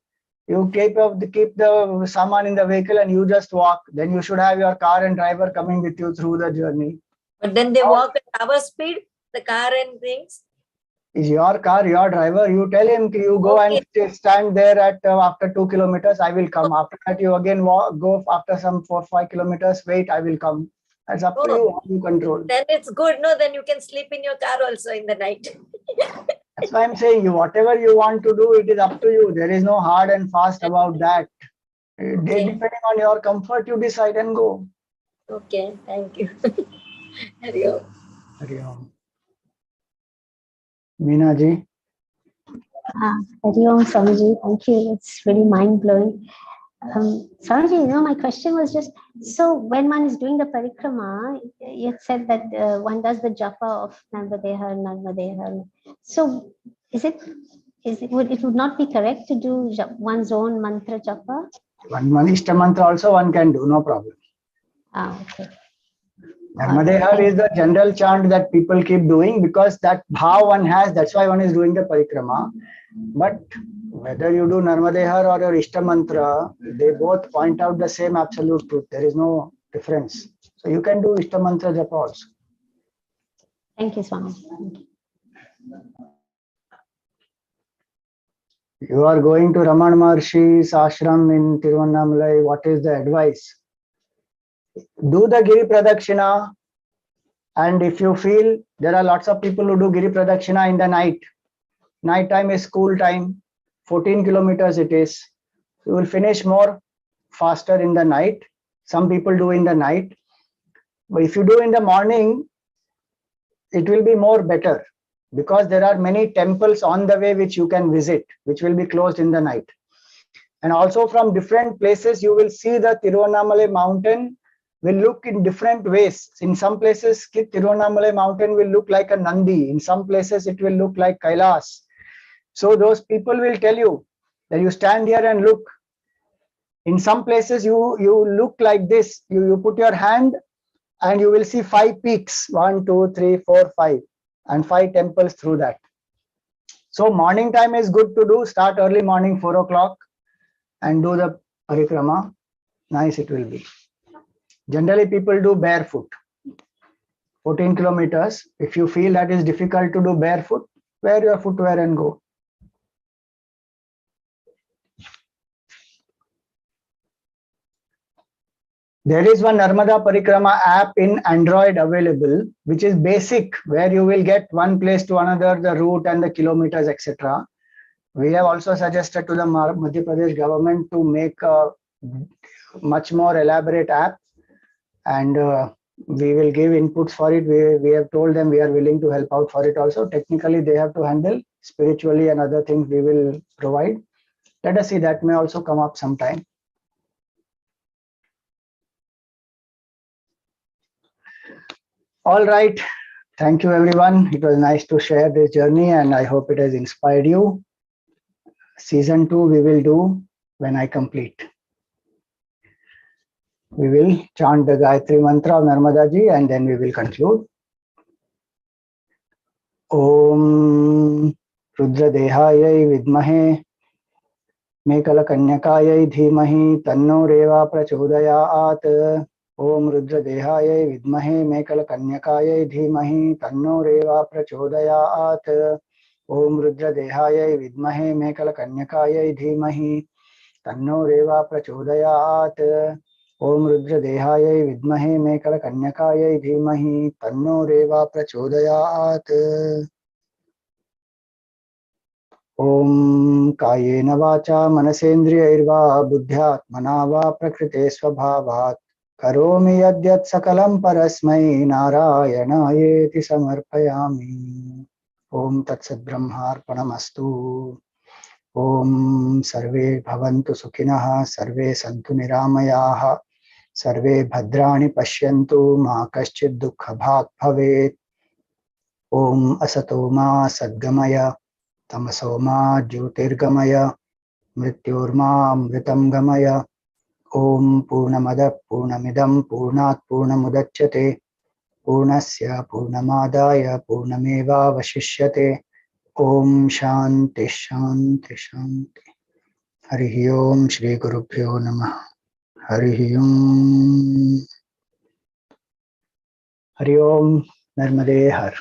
[SPEAKER 1] you keep the saman in the vehicle and you just walk. Then you should have your car and driver coming with you through the journey.
[SPEAKER 8] But then they walk at our speed, the car and things.
[SPEAKER 1] Is your car, your driver. You tell him you go and stand there at after 2 kilometers, I will come. After that, you again go after some 4-5 kilometers, wait, I will come. That's up to you. You control.
[SPEAKER 8] Then it's good, no? Then you can sleep in your car also in the night.
[SPEAKER 1] That's why I'm saying whatever you want to do, it is up to you. There is no hard and fast about that. Depending on your comfort, you decide and go.
[SPEAKER 8] Okay, thank you. Hari Om.
[SPEAKER 1] Hari Om. Meena ji.
[SPEAKER 9] Hari Om, Swamiji, thank you. It's really mind-blowing. Swamiji, my question was just, so when one is doing the parikrama, you said that one does the japa of Narmadehar. So it would not be correct to do one's own mantra japa?
[SPEAKER 1] One Manishta mantra also one can do, no problem.
[SPEAKER 9] Okay.
[SPEAKER 1] Narmadehar is the general chant that people keep doing because that bhav one has, that's why one is doing the parikrama. But whether you do Narmadehar or your Ishta mantra, they both point out the same absolute truth. There is no difference. So you can do Ishta mantra japa also.
[SPEAKER 9] Thank you, Swami. Thank you.
[SPEAKER 1] You are going to Raman Maharshi's ashram in Tiruvannamalai. What is the advice? Do the Giri Pradakshina, and if you feel there are lots of people who do Giri Pradakshina in the night. Night time is school time, 14 kilometers it is. You will finish more faster in the night. Some people do in the night. But if you do in the morning, it will be more better because there are many temples on the way which you can visit, which will be closed in the night. And also from different places, you will see the Tiruvannamalai mountain will look in different ways. In some places, Tiruvannamalai mountain will look like a Nandi. In some places, it will look like Kailas. So those people will tell you that you stand here and look. In some places, you look like this. You put your hand and you will see 5 peaks, 1, 2, 3, 4, 5, and 5 temples through that. So morning time is good to do. Start early morning, 4 o'clock, and do the parikrama. Nice it will be. Generally, people do barefoot. 14 kilometers. If you feel that is difficult to do barefoot, wear your footwear and go. There is one Narmada Parikrama app in Android available, which is basic, where you will get one place to another, the route and the kilometers, etc. We have also suggested to the Madhya Pradesh government to make a much more elaborate app, and we will give inputs for it. We have told them we are willing to help out for it also. Technically, they have to handle. Spiritually and other things we will provide. Let us see, that may also come up sometime. All right. Thank you, everyone. It was nice to share this journey, and I hope it has inspired you. Season 2 we will do when I complete. We will chant the Gayatri Mantra of Narmada ji, and then we will conclude. Om Rudra Dehayai Vidmahe Mekala Kanyakayai Dhimahi Tanno Reva Prachodayat. Om Rudra Dehayai Vidmahe Mekala Kanyakayai Dhimahi Tanno Reva Prachodayat. Om Rudra Dehayai Vidmahe Mekala Kanyakayai Dhimahi Tanno Reva Prachodayat. Om Rudra Dehayai Vidmahe Mekala Kanyakayai Dhimahi Tanno Reva Prachodayat. Om Kayena Vacha Manasendriyairva Buddhyatmana va Prakrite Swabhavat Karomi Yadyat Sakalam Parasmai Narayanaayeti Samarpayami. Om Tat Sat Brahmarpanamastu. Om Sarve Bhavantu Sukhinah, Sarve Santu Niramayaha, Sarve Bhadrani Pashyantu, Ma Kaschid Dukkha Bhag Bhavet. Om Asato Ma Sadgamaya, Tamaso Ma Jyotirgamaya, Mrityorma Mritam Gamaya. Om Purnamada Purnamidam Purnat Purnamudachyate, Purnasya Purnamadaya Purnameva Vashishyate. Om Shanti Shanti Shanti. Hari Om Shri Gurubhyo Namah. Hari Om. Hari Om Narmade Har.